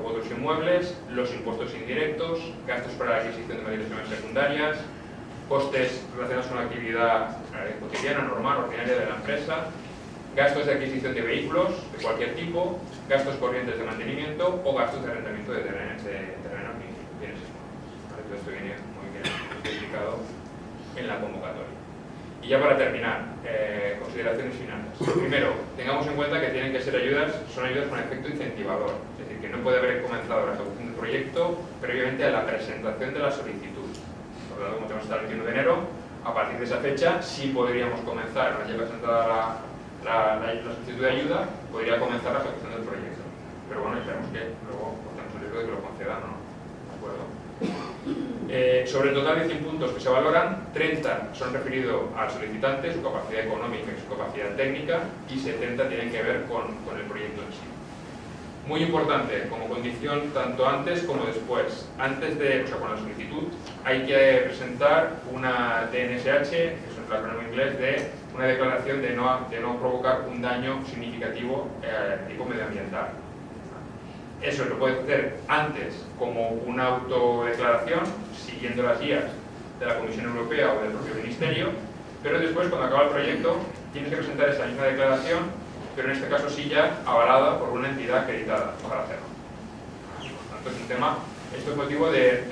u otros inmuebles, los impuestos indirectos, gastos para la adquisición de materias primas secundarias, costes relacionados con la actividad cotidiana, normal, ordinaria de la empresa, gastos de adquisición de vehículos de cualquier tipo, gastos corrientes de mantenimiento o gastos de arrendamiento de terrenos y bienes inmuebles. ¿Vale? Todo esto viene muy bien explicado en la convocatoria. Y ya para terminar, consideraciones finales. Primero, tengamos en cuenta que tienen que ser son ayudas con efecto incentivador. Es decir, que no puede haber comenzado la ejecución del proyecto previamente a la presentación de la solicitud. Por lo tanto, como tenemos hasta el 21 de enero, a partir de esa fecha sí podríamos comenzar, una vez presentada la solicitud de ayuda, podría comenzar la ejecución del proyecto. Pero bueno, esperemos que luego cortemos el riesgo de que lo concedan o no. ¿De acuerdo? Sobre el total de 100 puntos que se valoran, 30 son referidos al solicitante, su capacidad económica y su capacidad técnica, y 70 tienen que ver con el proyecto en sí. Muy importante, como condición, tanto antes como después. Con la solicitud, hay que presentar una DNSH, que es un acrónimo inglés de una declaración de no provocar un daño significativo tipo medioambiental. Eso lo puedes hacer antes como una autodeclaración, siguiendo las guías de la Comisión Europea o del propio Ministerio, pero después, cuando acaba el proyecto, tienes que presentar esa misma declaración, pero en este caso sí ya avalada por una entidad acreditada para hacerlo. Por tanto, es un tema, esto es motivo de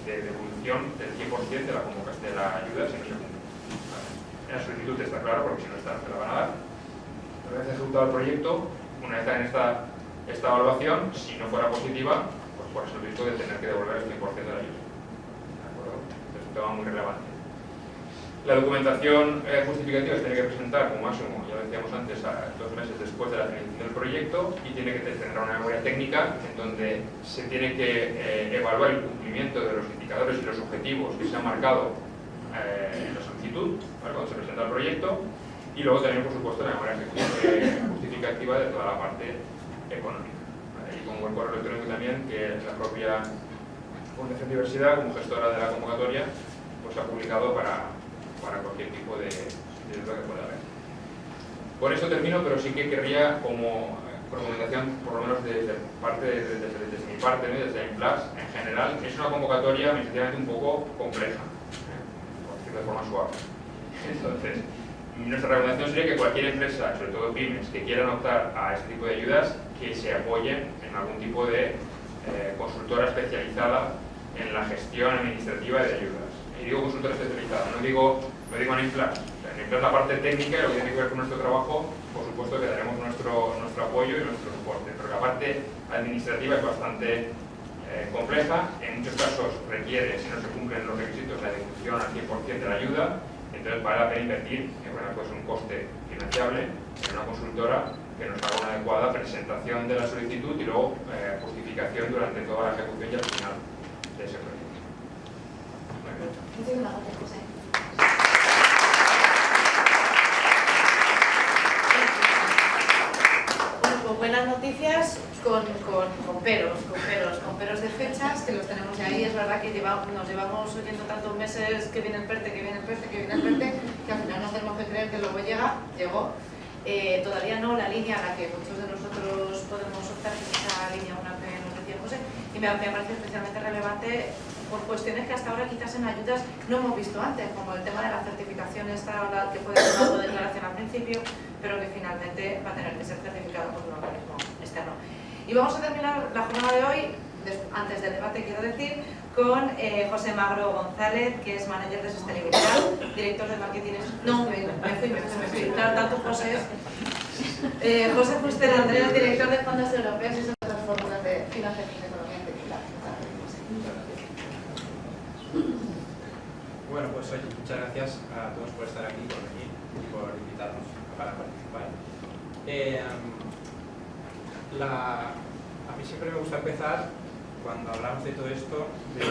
devolución del 100% de la convocatoria de la ayuda si no se cumple. En la solicitud está claro, porque si no está, te la van a dar. Una vez ejecutado el proyecto, una vez en esta evaluación, si no fuera positiva, pues por eso el riesgo de tener que devolver el 100% de la ayuda. ¿De acuerdo? Es un tema muy relevante. La documentación justificativa se tiene que presentar como máximo, ya lo decíamos antes, a 2 meses después de la finalización del proyecto, y tiene que tener una memoria técnica en donde se tiene que evaluar el cumplimiento de los indicadores y los objetivos que se han marcado la solicitud, ¿vale? Cuando se presenta el proyecto, y luego también, por supuesto, la memoria justificativa de toda la parte económica. ¿Vale? Y pongo el correo electrónico también, que la propia Fundación Diversidad, como gestora de la convocatoria, pues ha publicado para cualquier tipo de duda que pueda haber. Con esto termino, pero sí que querría, como recomendación, por lo menos desde mi parte, ¿no? Desde IMPLAS, en general, es una convocatoria administrativamente un poco compleja, por decirlo de forma suave. Entonces, nuestra recomendación sería que cualquier empresa, sobre todo pymes, que quieran optar a este tipo de ayudas, que se apoyen en algún tipo de consultora especializada en la gestión administrativa de ayudas. Y digo consultora especializada, no digo en IMPLAS. En IMPLAS la parte técnica y lo que tiene que ver con nuestro trabajo, por supuesto que daremos nuestro apoyo y nuestro soporte, pero la parte administrativa es bastante compleja, en muchos casos requiere, si no se cumplen los requisitos, la ejecución al 100% de la ayuda. Entonces vale la pena invertir, que pues un coste financiable, en una consultora que nos haga una adecuada presentación de la solicitud y luego justificación durante toda la ejecución y al final de ese proyecto. Muchísimas gracias, José. Bueno, pues buenas noticias con peros de fechas, que los tenemos ahí. Es verdad que nos llevamos oyendo tantos meses que viene el PERTE, que al final nos tenemos que creer que luego llegó. Todavía no la línea a la que muchos de nosotros podemos optar, que es esa línea una que nos decía José, y me parece especialmente relevante por cuestiones que hasta ahora quizás en ayudas no hemos visto antes, como el tema de la certificación esta que puede ser una declaración al principio, pero que finalmente va a tener que ser certificado por un organismo externo. Y vamos a terminar la jornada de hoy, antes del debate quiero decir, con José Magro González, que es manager de sostenibilidad, director de marketing. No, me fui, claro, tantos José. José Fuster Andrés, director de fondos europeos y otras fórmulas de financiación de economía circular. Bueno, pues oye, muchas gracias a todos por estar aquí, por venir y por invitarnos para participar. A mí siempre me gusta empezar, cuando hablamos de todo esto, de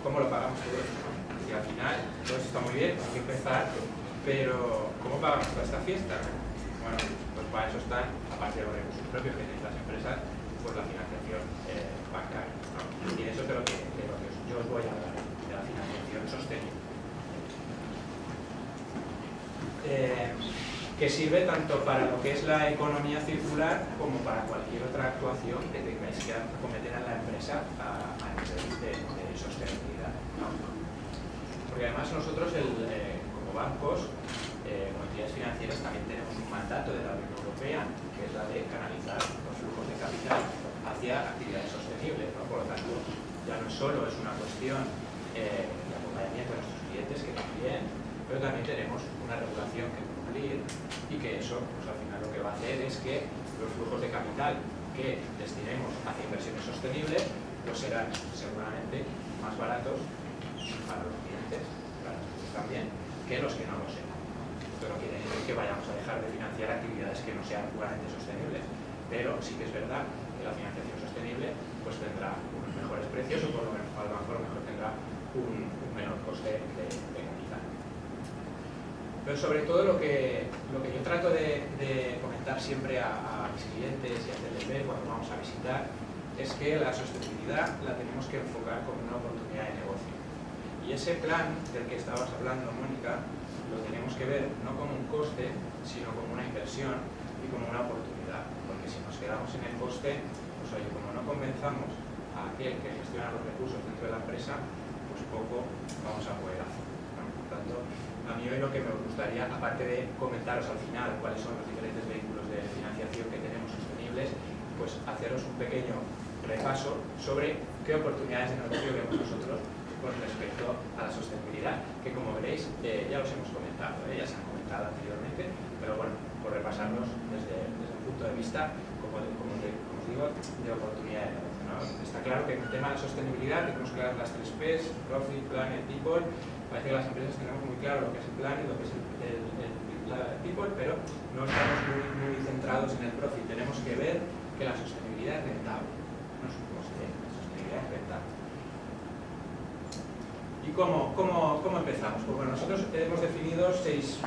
cómo lo pagamos todo esto, ¿no? Y al final, todo esto está muy bien, hay que empezar, pero ¿cómo pagamos toda esta fiesta? Bueno, pues para eso están, aparte de los recursos propios que tienen las empresas, pues la financiación bancaria, ¿no? Y eso es de lo que yo os voy a hablar, de la financiación sostenible. Que sirve tanto para lo que es la economía circular como para cualquier otra actuación que tengáis que acometer en la empresa a nivel de sostenibilidad, ¿no? Porque además nosotros, como bancos, como entidades financieras, también tenemos un mandato de la Unión Europea, que es la de canalizar los flujos de capital hacia actividades sostenibles, ¿no? Por lo tanto, ya no solo es una cuestión de acompañamiento de nuestros clientes, que también, pero también tenemos una regulación que cumplir y que eso, pues al final lo que va a hacer es que los flujos de capital que destinemos hacia inversiones sostenibles pues serán seguramente más baratos para los clientes, para nosotros también, que los que no lo sean. Esto no quiere decir que vayamos a dejar de financiar actividades que no sean puramente sostenibles, pero sí que es verdad que la financiación sostenible pues tendrá unos mejores precios o por lo menos a lo mejor tendrá un menor coste de capital. Pero sobre todo lo que yo trato de comentar siempre a mis clientes y hacerles ver cuando vamos a visitar es que la sostenibilidad la tenemos que enfocar como una oportunidad de negocio. Y ese plan del que estabas hablando, Mónica, lo tenemos que ver no como un coste, sino como una inversión y como una oportunidad. Porque si nos quedamos en el coste, pues oye, como no convenzamos a aquel que gestiona los recursos dentro de la empresa, pues poco vamos a poder hacer, ¿no? Por tanto, a mí hoy lo que me gustaría, aparte de comentaros al final cuáles son los diferentes vehículos de financiación que tenemos sostenibles, pues haceros un pequeño repaso sobre qué oportunidades de negocio vemos nosotros con respecto a la sostenibilidad, que como veréis ya los hemos comentado, ya se han comentado anteriormente, pero bueno, por repasarlos desde un punto de vista, como os digo, de oportunidad de negocio, ¿no? Está claro que en el tema de la sostenibilidad tenemos claras las 3 P's, Profit, Planet, People. Parece que las empresas tenemos muy claro lo que es el plan y lo que es la people, pero no estamos muy centrados en el profit. Tenemos que ver que la sostenibilidad es rentable, no es un coste, la sostenibilidad es rentable. Y ¿Y cómo empezamos? Pues bueno, nosotros hemos definido seis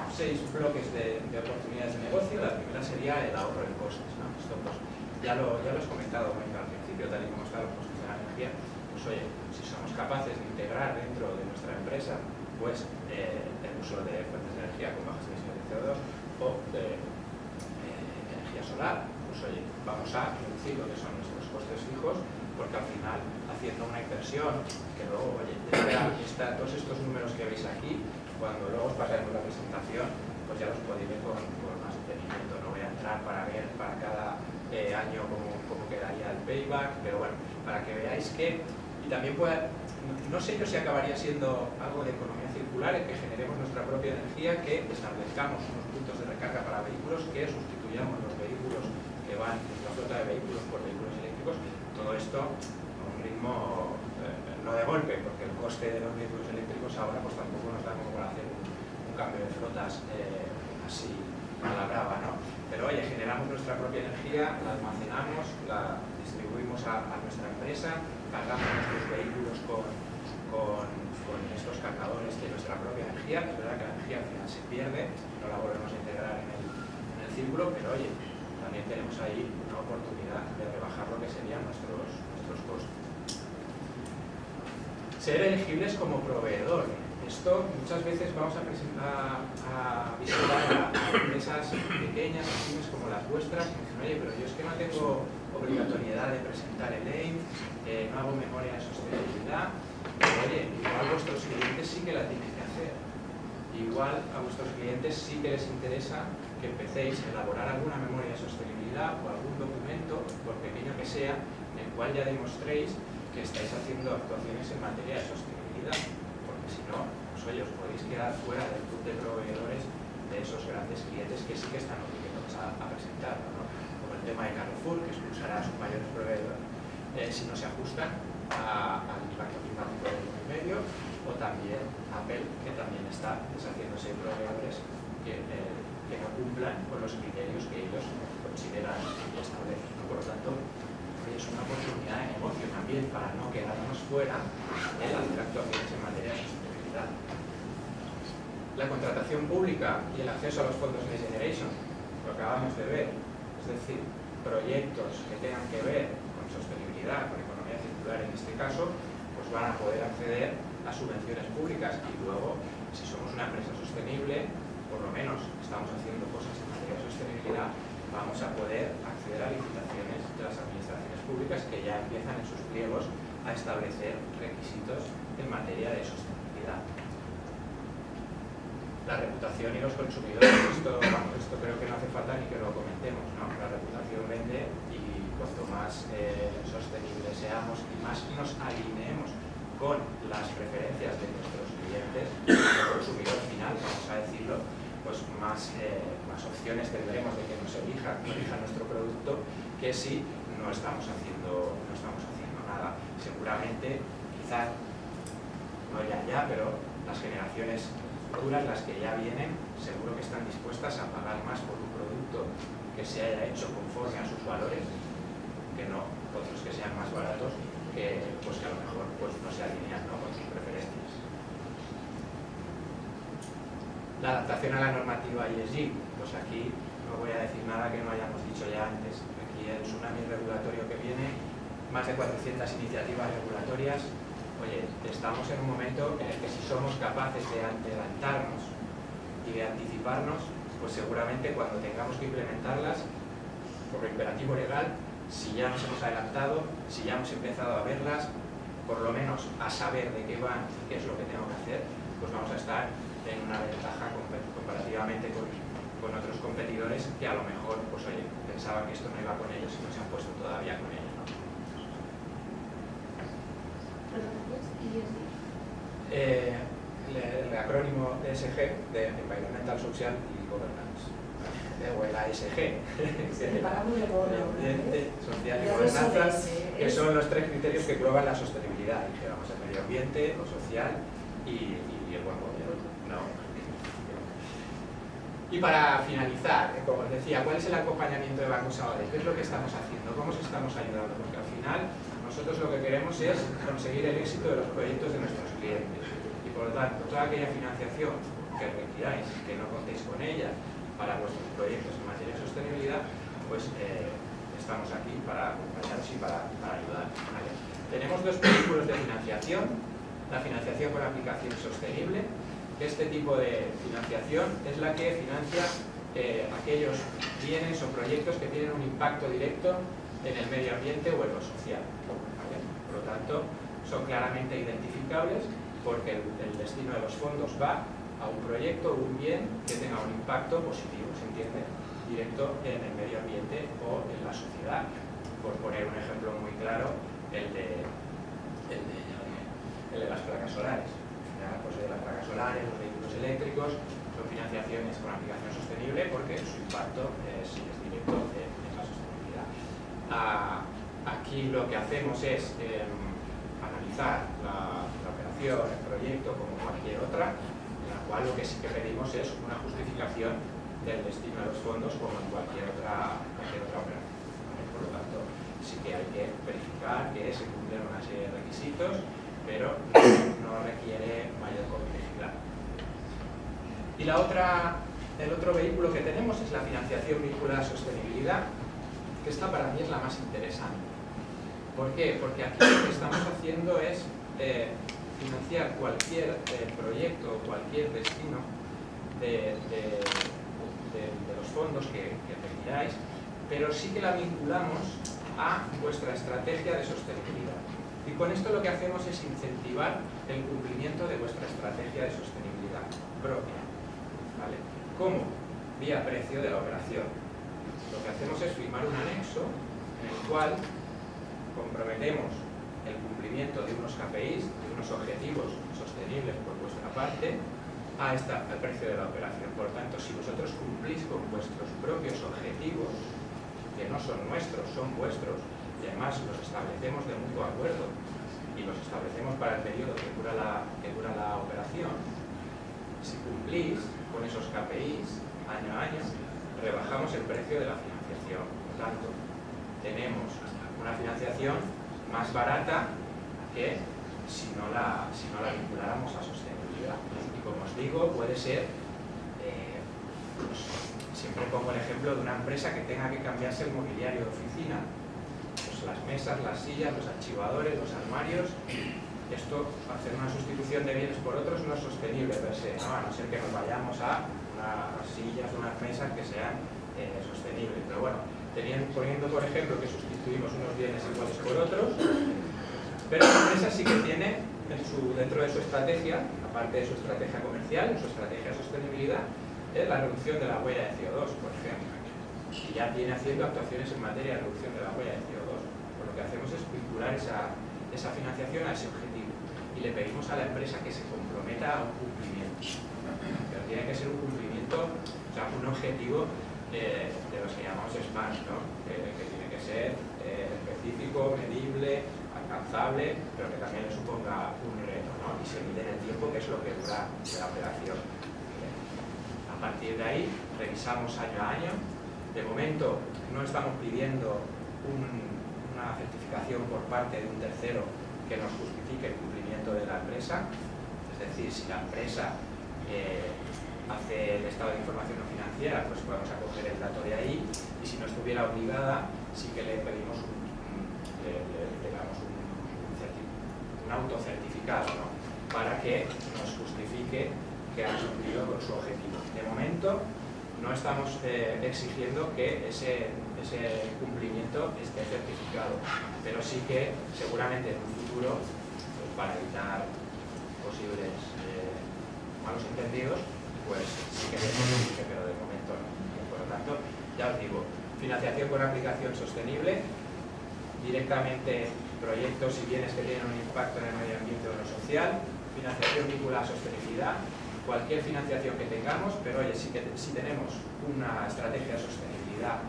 bloques de oportunidades de negocio. La primera sería el ahorro en costes, ¿no? Esto pues, ya lo has comentado al principio, tal y como están los costes de la energía. Pues oye, si somos capaces de integrar dentro de nuestra empresa pues el uso de fuentes de energía con bajas emisiones de CO2 o de energía solar, pues oye, vamos a reducir lo que son nuestros costes fijos, porque al final, haciendo una inversión, que luego, oye, todos estos números que veis aquí, cuando luego os pasaremos la presentación, pues ya los podéis ver con más detenimiento. No voy a entrar para ver para cada año cómo quedaría el payback, pero bueno, para que veáis que, y también no sé yo si acabaría siendo algo de economía circular, en que generemos nuestra propia energía, que establezcamos unos puntos de recarga para vehículos, que sustituyamos los vehículos que van, nuestra flota de vehículos por vehículos eléctricos. Todo esto a un ritmo no de golpe, porque el coste de los vehículos eléctricos ahora pues tampoco nos da como para hacer un cambio de flotas así a la brava, ¿no? Pero oye, generamos nuestra propia energía, la almacenamos, la distribuimos a nuestra empresa, cargamos nuestros vehículos con estos cargadores de nuestra propia energía. Es verdad que la energía al final se pierde, no la volvemos a integrar en el círculo, pero oye, también tenemos ahí una oportunidad de rebajar lo que serían nuestros costos. Ser elegibles como proveedor. Esto muchas veces vamos a visitar a empresas pequeñas, pymes como las vuestras, y me dicen, oye, pero yo es que no tengo obligatoriedad de presentar el EIM, no hago memoria de sostenibilidad, pero oye, igual vuestros clientes sí que la tienen que hacer. Igual a vuestros clientes sí que les interesa que empecéis a elaborar alguna memoria de sostenibilidad o algún documento, por pequeño que sea, en el cual ya demostréis que estáis haciendo actuaciones en materia de sostenibilidad, porque si no, pues oye, os podéis quedar fuera del club de proveedores de esos grandes clientes que sí que están obligados a presentarlo, ¿no? Como el tema de Carrefour, que expulsará a sus mayores proveedores si no se ajustan al impacto climático del medio, o también Apple, que también está deshaciéndose de proveedores que no cumplan con los criterios que ellos consideran y establecen. Por lo tanto, es una oportunidad de negocio también para no quedarnos fuera de hacer actuaciones en materia de sostenibilidad. La contratación pública y el acceso a los fondos Next Generation, lo acabamos de ver, es decir, proyectos que tengan que ver con sostenibilidad, con economía circular en este caso, pues van a poder acceder a subvenciones públicas, y luego, si somos una empresa sostenible, por lo menos estamos haciendo cosas en materia de sostenibilidad, vamos a poder acceder a licitaciones de las administraciones públicas que ya empiezan en sus pliegos a establecer requisitos en materia de sostenibilidad. La reputación y los consumidores, esto creo que no hace falta ni que lo comentemos, ¿no? La reputación vende, y cuanto más sostenibles seamos y más nos alineemos con las preferencias de nuestros clientes, el consumidor final, vamos a decirlo, pues más opciones tendremos de que nos elija nuestro producto, que si no estamos haciendo nada. Seguramente, quizás, no ya, pero las generaciones futuras, las que ya vienen, seguro que están dispuestas a pagar más por un producto que se haya hecho conforme a sus valores, que no otros que sean más baratos, que a lo mejor pues, no se alinean, ¿no?, con sus preferencias. La adaptación a la normativa ESG, pues aquí no voy a decir nada que no hayamos dicho ya antes. Aquí el tsunami regulatorio que viene, más de 400 iniciativas regulatorias. Oye, estamos en un momento en el que si somos capaces de adelantarnos y de anticiparnos, pues seguramente cuando tengamos que implementarlas, por imperativo legal, si ya nos hemos adelantado, si ya hemos empezado a verlas, por lo menos a saber de qué van y qué es lo que tengo que hacer, pues vamos a estar en una ventaja comparativamente con otros competidores que a lo mejor, pues oye, pensaban que esto no iba con ellos y no se han puesto todavía con ellos, ¿no? El acrónimo ESG, de Environmental, Social y Governance, o el ASG, ambiente, social y gobernanza, que son los tres criterios que engloban la sostenibilidad, dijéramos, el medio ambiente, lo social y el buen gobierno, ¿no? Y para finalizar, como os decía, ¿cuál es el acompañamiento de Banco Sabadell? ¿Qué es lo que estamos haciendo? ¿Cómo os estamos ayudando? Porque al final nosotros lo que queremos es conseguir el éxito de los proyectos de nuestros clientes. Por lo tanto, toda aquella financiación que requiráis, que no contéis con ella para vuestros proyectos en materia de sostenibilidad, pues estamos aquí para acompañaros y para ayudar. ¿Vale? Tenemos dos vehículos de financiación: la financiación por aplicación sostenible. Este tipo de financiación es la que financia aquellos bienes o proyectos que tienen un impacto directo en el medio ambiente o en lo social. ¿Vale? Por lo tanto, son claramente identificables porque el destino de los fondos va a un proyecto o un bien que tenga un impacto positivo, se entiende, directo en el medio ambiente o en la sociedad. Por poner un ejemplo muy claro, el de las placas solares. Pues de las placas solares, los vehículos eléctricos, son financiaciones con aplicación sostenible porque su impacto es directo en la sostenibilidad. Aquí lo que hacemos es analizar la operación, el proyecto como cualquier otra, en la cual lo que sí que pedimos es una justificación del destino de los fondos como en cualquier otra operación. Por lo tanto, sí que hay que verificar que se cumplen una serie de requisitos, pero no requiere mayor complejidad. Y el otro vehículo que tenemos es la financiación vinculada a sostenibilidad, que esta para mí es la más interesante. ¿Por qué? Porque aquí lo que estamos haciendo es financiar cualquier proyecto o cualquier destino de los fondos que requiráis, pero sí que la vinculamos a vuestra estrategia de sostenibilidad. Y con esto lo que hacemos es incentivar el cumplimiento de vuestra estrategia de sostenibilidad propia. ¿Vale? ¿Cómo? Vía precio de la operación. Lo que hacemos es firmar un anexo en el cual comprometemos el cumplimiento de unos KPIs, de unos objetivos sostenibles por vuestra parte, al precio de la operación. Por lo tanto, si vosotros cumplís con vuestros propios objetivos, que no son nuestros, son vuestros, y además los establecemos de mutuo acuerdo y los establecemos para el periodo que dura la operación, si cumplís con esos KPIs año a año, rebajamos el precio de la financiación. Por lo tanto, tenemos una financiación más barata que si no la vinculáramos a sostenibilidad. Y como os digo, puede ser, pues, siempre pongo el ejemplo de una empresa que tenga que cambiarse el mobiliario de oficina, pues las mesas, las sillas, los archivadores, los armarios. Esto, hacer una sustitución de bienes por otros no es sostenible per se, ¿no? A no ser que nos vayamos a unas sillas, unas mesas que sean sostenibles. Pero bueno, poniendo por ejemplo que sustituimos unos bienes iguales por otros, pero la empresa sí que tiene dentro de su estrategia, aparte de su estrategia comercial, en su estrategia de sostenibilidad, la reducción de la huella de CO2, por ejemplo. Y ya viene haciendo actuaciones en materia de reducción de la huella de CO2. Pues lo que hacemos es vincular esa financiación a ese objetivo y le pedimos a la empresa que se comprometa a un cumplimiento. Pero tiene que ser un cumplimiento, o sea, un objetivo de los que llamamos SMART, ¿no? Que tiene que ser específico, medible, alcanzable, pero que también le suponga un reto, ¿no? Y se mide en el tiempo, que es lo que dura la operación. A partir de ahí, revisamos año a año. De momento, no estamos pidiendo una certificación por parte de un tercero que nos justifique el cumplimiento de la empresa. Es decir, si la empresa hace el estado de información no financiera, pues vamos a coger el dato de ahí, y si no estuviera obligada, sí que le pedimos un autocertificado, ¿no? Para que nos justifique que ha cumplido con su objetivo. De momento, no estamos exigiendo que ese cumplimiento esté certificado, pero sí que seguramente en un futuro, pues, para evitar posibles malos entendidos, pues sí que pero de momento no. Por lo tanto, ya os digo, financiación con aplicación sostenible, directamente proyectos y bienes que tienen un impacto en el medio ambiente o en lo social, financiación vinculada a sostenibilidad, cualquier financiación que tengamos, pero oye, si tenemos una estrategia de sostenibilidad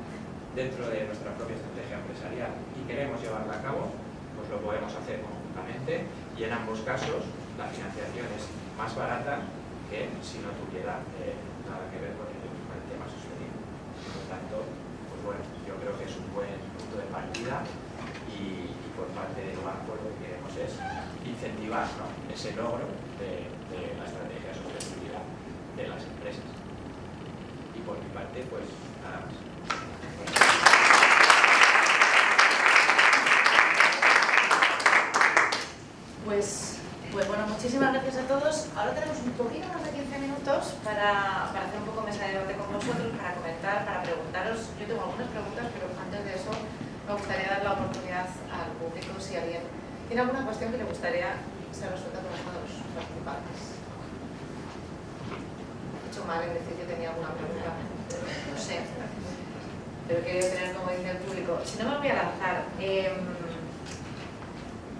dentro de nuestra propia estrategia empresarial y queremos llevarla a cabo, pues lo podemos hacer conjuntamente, y en ambos casos la financiación es más barata que si no tuviera nada que ver con el tema sostenible. Por lo tanto, pues bueno, yo creo que es un buen punto de partida, y por parte del banco lo que queremos es incentivar, ¿no?, ese logro de de la estrategia de sostenibilidad de las empresas. Y por mi parte, pues nada más. Pues bueno, muchísimas gracias a todos. Ahora tenemos un poquito más de 15 minutos para hacer un poco mesa de debate con vosotros, para comentar, para preguntaros. Yo tengo algunas preguntas, pero antes de eso me gustaría dar la oportunidad al público si alguien tiene alguna cuestión que le gustaría ser resuelta por alguno de los participantes. He hecho mal en decir que tenía alguna pregunta, no sé, pero quería tener como dice el público. Si no, me voy a lanzar.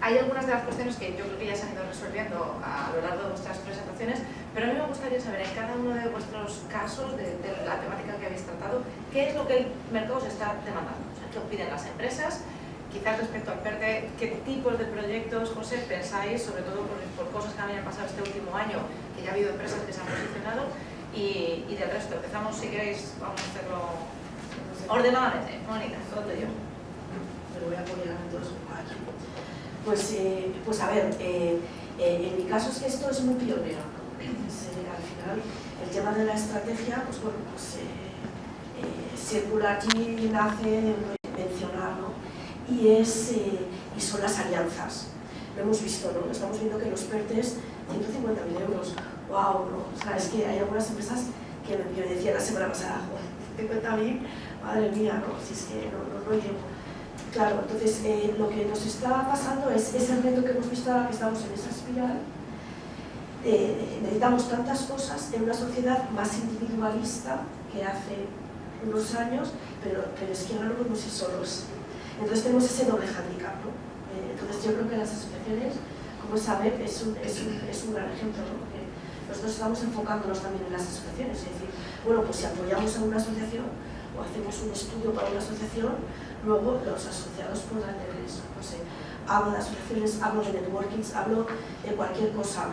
Hay algunas de las cuestiones que yo creo que ya se han ido resolviendo a lo largo de vuestras presentaciones, pero a mí me gustaría saber en cada uno de vuestros casos, de la temática que habéis tratado, qué es lo que el mercado se está demandando, o sea, qué piden las empresas, quizás respecto al PERTE, qué tipos de proyectos, José, pensáis, sobre todo por cosas que habían pasado este último año, que ya ha habido empresas que se han posicionado, y del resto. Empezamos, si queréis, vamos a hacerlo ordenadamente. Mónica, todo tuyo. Me lo voy a apoyar entonces aquí. Pues a ver, en mi caso es que esto es muy pionero, ¿no? Al final el tema de la estrategia, pues bueno, pues Circular allí nace mencionar, ¿no? Y son las alianzas. Lo hemos visto, ¿no? Estamos viendo que los PERTES, 150.000 euros, wow, ¿no? O sea, es que hay algunas empresas que me decían la semana pasada, joder, 50.000, madre mía, ¿no? Si es que no llevo. Claro, entonces lo que nos está pasando es ese reto que hemos visto ahora que estamos en esa espiral. Necesitamos tantas cosas en una sociedad más individualista que hace unos años, pero es que ahora no podemos ir solos. Entonces tenemos ese doble handicap, ¿no? Entonces yo creo que las asociaciones, como SABEP, es un gran ejemplo, ¿no? Porque nosotros estamos enfocándonos también en las asociaciones, es decir, bueno, pues si apoyamos a una asociación o hacemos un estudio para una asociación, luego los asociados podrán tener eso. No sé, hablo de asociaciones, hablo de networkings, hablo de cualquier cosa.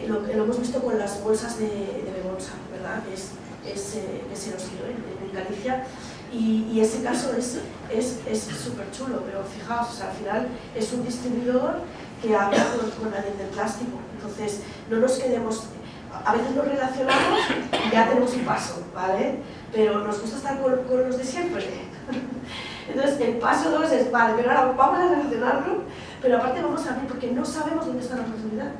Lo hemos visto con las bolsas de Bebolsa, ¿verdad? Que se nos dio en Galicia, y ese caso es súper chulo, pero fijaos, o sea, al final es un distribuidor que habla con alguien del plástico. Entonces, no nos quedemos, a veces nos relacionamos y ya tenemos un paso, ¿vale? Pero nos gusta estar con los de siempre. Entonces, el paso 2 es, vale, pero ahora vamos a relacionarlo, pero aparte vamos a abrir, porque no sabemos dónde está la oportunidad.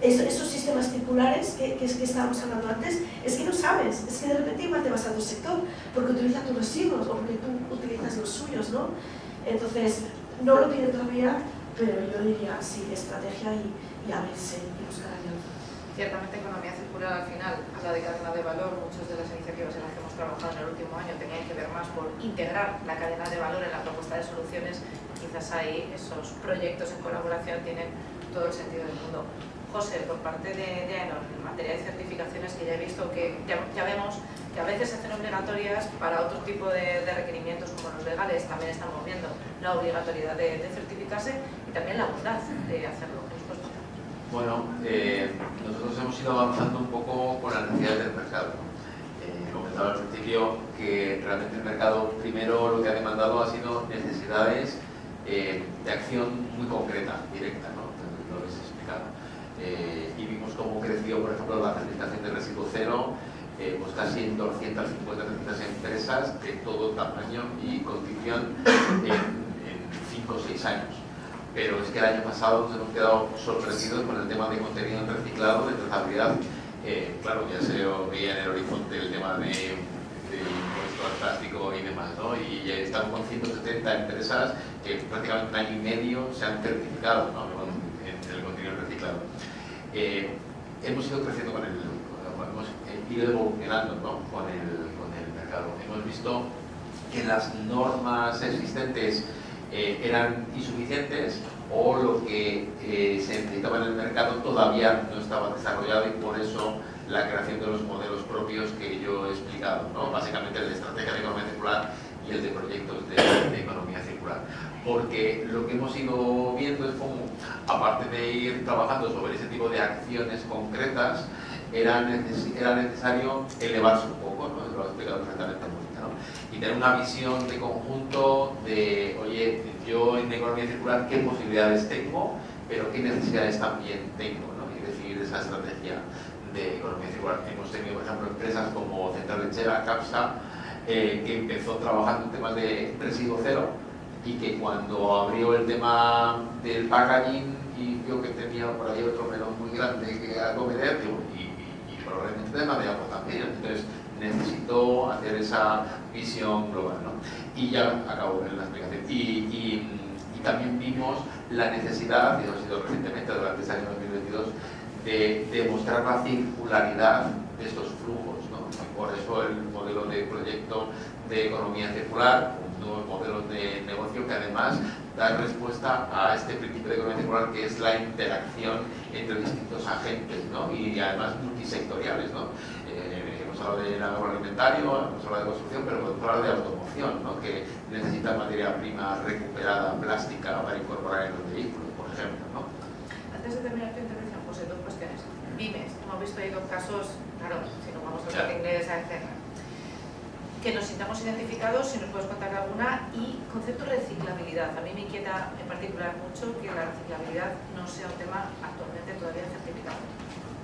Esos sistemas circulares que estábamos hablando antes, es que no sabes, es que de repente igual te vas a tu sector, porque utilizas tus residuos o porque tú utilizas los suyos, ¿no? Entonces, no lo tiene todavía, pero yo diría, sí, estrategia y abrirse y buscar alianzas. Ciertamente, economía circular al final habla de cadena de valor. Muchas de las iniciativas en las que hemos trabajado en el último año tenían que ver más por integrar la cadena de valor en la propuesta de soluciones. Quizás ahí esos proyectos en colaboración tienen todo el sentido del mundo. José, por parte de AENOR, en materia de certificaciones, que ya he visto que ya vemos que a veces se hacen obligatorias para otro tipo de requerimientos como los legales, también estamos viendo la obligatoriedad de certificarse y también la bondad de hacerlo. Bueno, nosotros hemos ido avanzando un poco con las necesidades del mercado. Comentaba al principio que realmente el mercado primero lo que ha demandado ha sido necesidades de acción muy concreta, directa, ¿no? Lo habéis explicado. Y vimos cómo creció, por ejemplo, la certificación de residuo cero, pues casi en 250, 300 empresas de todo tamaño y condición en 5 o 6 años. Pero es que el año pasado nos hemos quedado sorprendidos con el tema de contenido en reciclado, de trazabilidad. Claro, ya se veía en el horizonte el tema de impuesto al plástico y demás, ¿no? Y ya estamos con 170 empresas que prácticamente un año y medio se han certificado, ¿no? En el contenido reciclado. Hemos ido creciendo hemos ido evolucionando, ¿no? con el mercado. Hemos visto que las normas existentes eran insuficientes o lo que se necesitaba en el mercado todavía no estaba desarrollado, y por eso la creación de los modelos propios que yo he explicado, ¿no? Básicamente el de estrategia de economía circular y el de proyectos de economía circular. Porque lo que hemos ido viendo es cómo, aparte de ir trabajando sobre ese tipo de acciones concretas, era necesario elevarse un poco, ¿no? Lo ha explicado perfectamente Mónica, ¿no? Y tener una visión de conjunto de, oye, yo en economía circular, ¿qué posibilidades tengo? Pero qué necesidades también tengo, ¿no? Y definir esa estrategia de economía circular. Hemos tenido, por ejemplo, empresas como Central Lechera, Capsa, que empezó trabajando en temas de residuo cero y que cuando abrió el tema del packaging y vio que tenía por ahí otro melón muy grande que acometer, y probablemente de manera también. Entonces necesitó hacer esa visión global, ¿no? Y ya acabo en la explicación. Y también vimos la necesidad, y eso ha sido recientemente, durante este año 2022, de demostrar la circularidad de estos flujos, ¿no? Y por eso el modelo de proyecto de economía circular, un nuevo modelo de negocio que además da respuesta a este principio de economía circular, que es la interacción entre distintos agentes, ¿no? Y además multisectoriales, ¿no? Hemos hablado del agroalimentario, hemos hablado de construcción, pero podemos hablar de automoción, ¿no? Que necesita materia prima recuperada, plástica, para incorporar en los vehículos, por ejemplo, ¿no? Antes de terminar tu intervención, José, dos cuestiones. Pymes, hemos visto ahí dos casos, claro, si nos vamos al Corte Inglés, a etc. Que nos sintamos identificados, si nos puedes contar alguna, y concepto de reciclabilidad. A mí me inquieta en particular mucho que la reciclabilidad no sea un tema actualmente todavía certificado.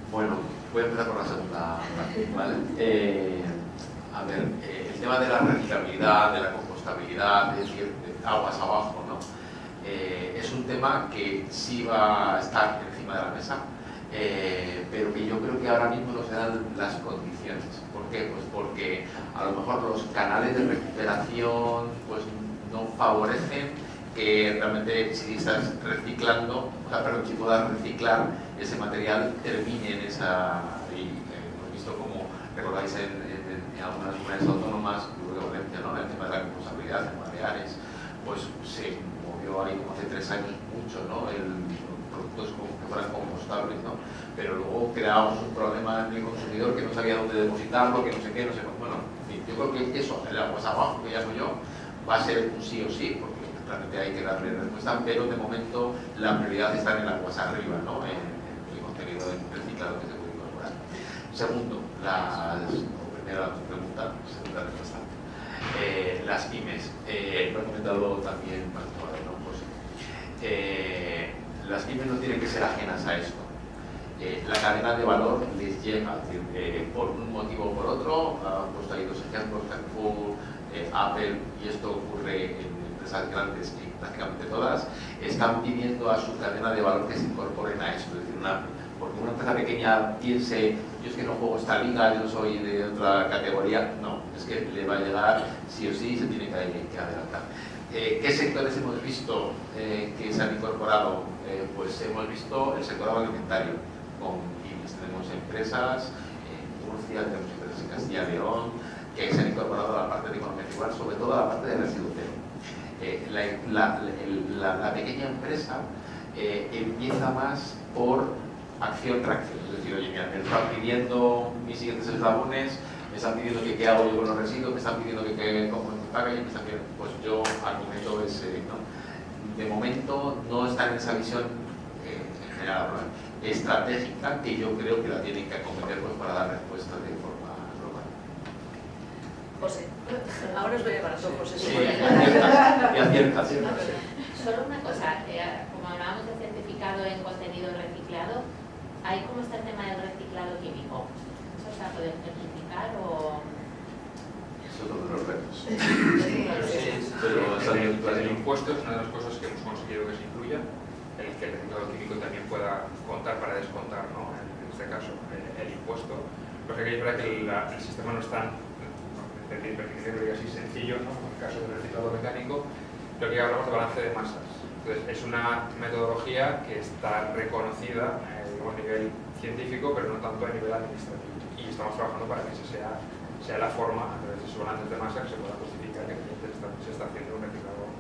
Bueno, voy a empezar por la segunda parte, ¿vale? A ver, el tema de la reciclabilidad, de la compostabilidad, es decir, de aguas abajo, ¿no? Es un tema que sí va a estar encima de la mesa, pero que yo creo que ahora mismo no se dan las condiciones. ¿Por qué? Pues porque a lo mejor los canales de recuperación pues no favorecen que realmente si estás reciclando, si puedas reciclar ese material, termine en esa... hemos visto como, recordáis en algunas comunidades autónomas, creo que Valencia, ¿no? El tema de la responsabilidad en Baleares, pues se movió ahí como hace 3 años mucho, ¿no? Productos que fueran compostables, ¿no? Pero luego creábamos un problema en el consumidor que no sabía dónde depositarlo, que no sé qué, no sé qué. Bueno, en fin, yo creo que eso, el aguas abajo, que ya soy yo, va a ser un sí o sí, porque realmente hay que darle respuesta, pero de momento la prioridad está en el aguas arriba, ¿no? En el contenido reciclado que se puede incorporar. Segundo, primera pregunta, segunda respuesta. Las pymes, lo he comentado también Pastor, ¿no? Pues, las pymes no tienen que ser ajenas a esto. La cadena de valor les llega, es decir, por un motivo o por otro. Han puesto ahí 2 ejemplos, Carrefour, Apple, y esto ocurre en empresas grandes y prácticamente todas, están pidiendo a su cadena de valor que se incorporen a esto. Es decir, porque una empresa pequeña piense, yo es que no juego esta liga, yo soy de otra categoría, no, es que le va a llegar sí o sí y se tiene que adelantar. ¿Qué sectores hemos visto que se han incorporado? Pues hemos visto el sector agroalimentario, con pymes. Tenemos empresas en Murcia, tenemos empresas en Castilla y León, que se han incorporado a la parte de economía circular, sobre todo a la parte de residuo cero. La pequeña empresa empieza más por acción-reacción, es decir, oye, mira, me están pidiendo mis siguientes eslabones, me están pidiendo que qué hago yo con los residuos, me están pidiendo que como en mi packaging, me están pidiendo, pues yo argumento ese, ¿no? De momento no están en esa visión en general, ¿no? Estratégica, que yo creo que la tienen que acometer pues, para dar respuestas de forma global. José, ahora os voy a llevar a todos, José. Sí, y acierta. Solo una cosa, como hablábamos de certificado en contenido reciclado, ¿hay cómo está el tema del reciclado químico? ¿Eso se va a poder certificar o...? Eso es uno de los retos. Pero el impuesto es una de las cosas que hemos conseguido que se incluya, el que el reciclado químico también pueda contar para descontar, ¿no? En este caso, el impuesto. Lo que es verdad que el sistema no es tan, así sencillo, ¿no? En el caso del reciclado mecánico, lo que hablamos de balance de masas. Entonces, es una metodología que está reconocida a nivel científico, pero no tanto a nivel administrativo. Y estamos trabajando para que esa sea la forma, a través de esos balances de masa, que se pueda justificar que se está haciendo un reciclado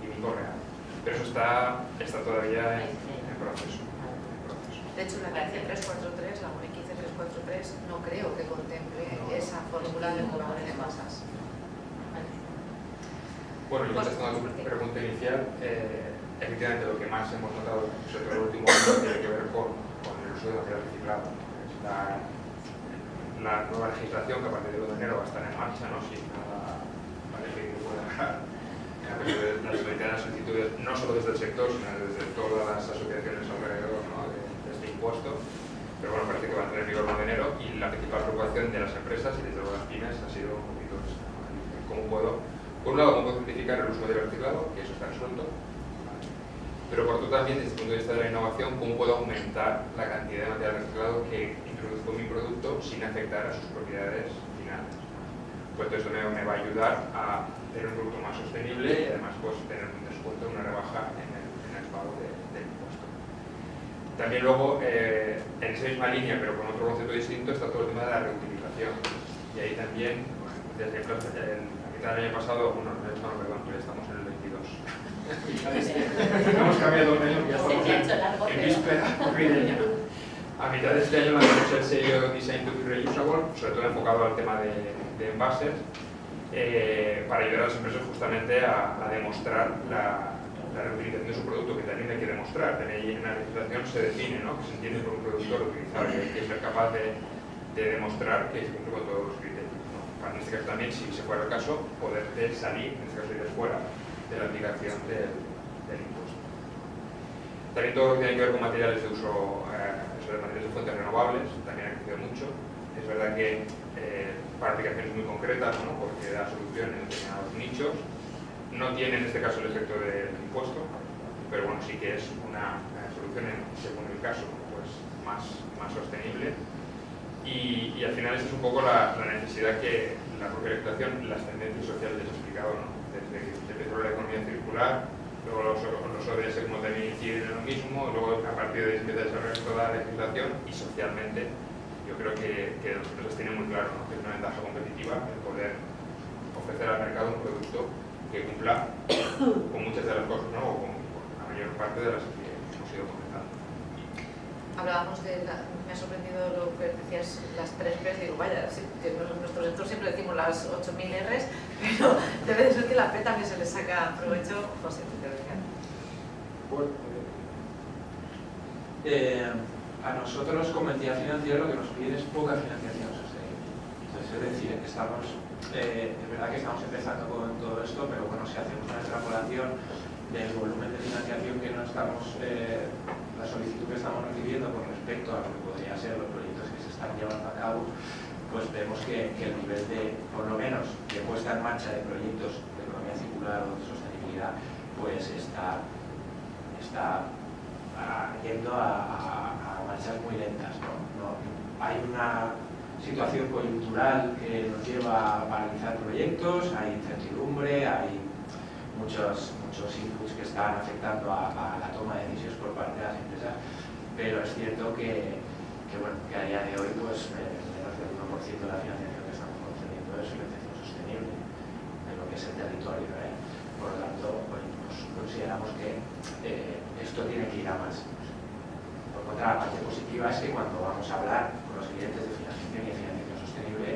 químico real. Pero eso está todavía en proceso. De hecho, la 15343, la UNE 15343, no creo que contemple esa fórmula de balance de masas. Bueno, y contestando a tu pregunta inicial, efectivamente lo que más hemos notado, sobre todo el último año, tiene que ver con el uso de material reciclado. La nueva legislación que a partir del 1 de enero va a estar en marcha, ¿no? Sin nada parece que pueda dejar las reiteradas solicitudes, no solo desde el sector, sino desde todas las asociaciones alrededor, ¿no? de este impuesto, pero bueno, parece que va a entrar en vigor el 1 de enero y la principal preocupación de las empresas y desde luego las pymes ha sido un poquito cómo puedo, por un lado, cómo puedo certificar el uso del reciclado, que eso está resuelto, pero por otro también, desde el punto de vista de la innovación, cómo puedo aumentar la cantidad de material reciclado que introduzco en mi producto sin afectar a sus propiedades finales. Pues esto me va a ayudar a tener un producto más sostenible y además pues tener un descuento, una rebaja en el pago del impuesto. También luego, en esa misma línea, pero con otro concepto distinto, está todo el tema de la reutilización. Y ahí también, desde a mitad del año pasado, bueno, perdón, ya estamos en el 22. Hemos cambiado un año, ya estamos en víspera navideña. A mitad de este año lanzamos el sello Design to be Reusable, sobre todo enfocado al tema de envases, para ayudar a las empresas justamente a demostrar la reutilización de su producto, que también hay que demostrar. En la legislación se define, ¿no?, que se entiende por un producto reutilizable, y hay que ser capaz de demostrar que se cumple con todos los criterios, ¿no? Para en este caso también, si se fuera el caso, poder salir, en este caso ir de fuera de la aplicación del impuesto. También todo lo que tiene que ver con materiales de uso, sobre materiales de fuentes renovables, también ha crecido mucho. Es verdad que para aplicaciones muy concretas, ¿no?, porque da solución en determinados nichos, no tiene en este caso el efecto del impuesto, pero bueno, sí que es una solución, según el caso, pues más sostenible. Y al final esa es un poco la necesidad que la propia legislación, las tendencias sociales les ha explicado, ¿no?, desde que empezó la economía circular, luego los ODS como también inciden en lo mismo, luego a partir de ahí empieza a desarrollar toda la legislación y socialmente yo creo que las empresas tienen muy claro, ¿no?, que es una ventaja competitiva el poder ofrecer al mercado un producto que cumpla con muchas de las cosas, ¿no?, o con la mayor parte de las que hemos ido comentando. Hablábamos me ha sorprendido lo que decías, las 3 P's, digo, vaya, sí, en nuestro sector siempre decimos las 8000 R's, pero debe de ser que la P también se le saca provecho. José, te decía. Bueno, a nosotros como entidad financiera lo que nos piden es poca financiación sostenible. Entonces, es decir, que estamos, es verdad que estamos empezando con todo esto, pero bueno, si hacemos una extrapolación del volumen de financiación que no estamos, la solicitud que estamos recibiendo con respecto a lo que podrían ser los proyectos que se están llevando a cabo, pues vemos que el nivel de, por lo menos, de puesta en marcha de proyectos de economía circular o de sostenibilidad, pues está yendo a marchas muy lentas, ¿no? Hay una situación coyuntural que nos lleva a paralizar proyectos, hay incertidumbre, hay muchos inputs que están afectando a la toma de decisiones por parte de las empresas, pero es cierto que a día de hoy pues menos del 1% de la financiación que estamos concediendo es financiación sostenible en lo que es el territorio, ¿eh? Por lo tanto, pues, consideramos que esto tiene que ir a más. Por contra, la parte positiva es que cuando vamos a hablar con los clientes de financiación y de financiación sostenible,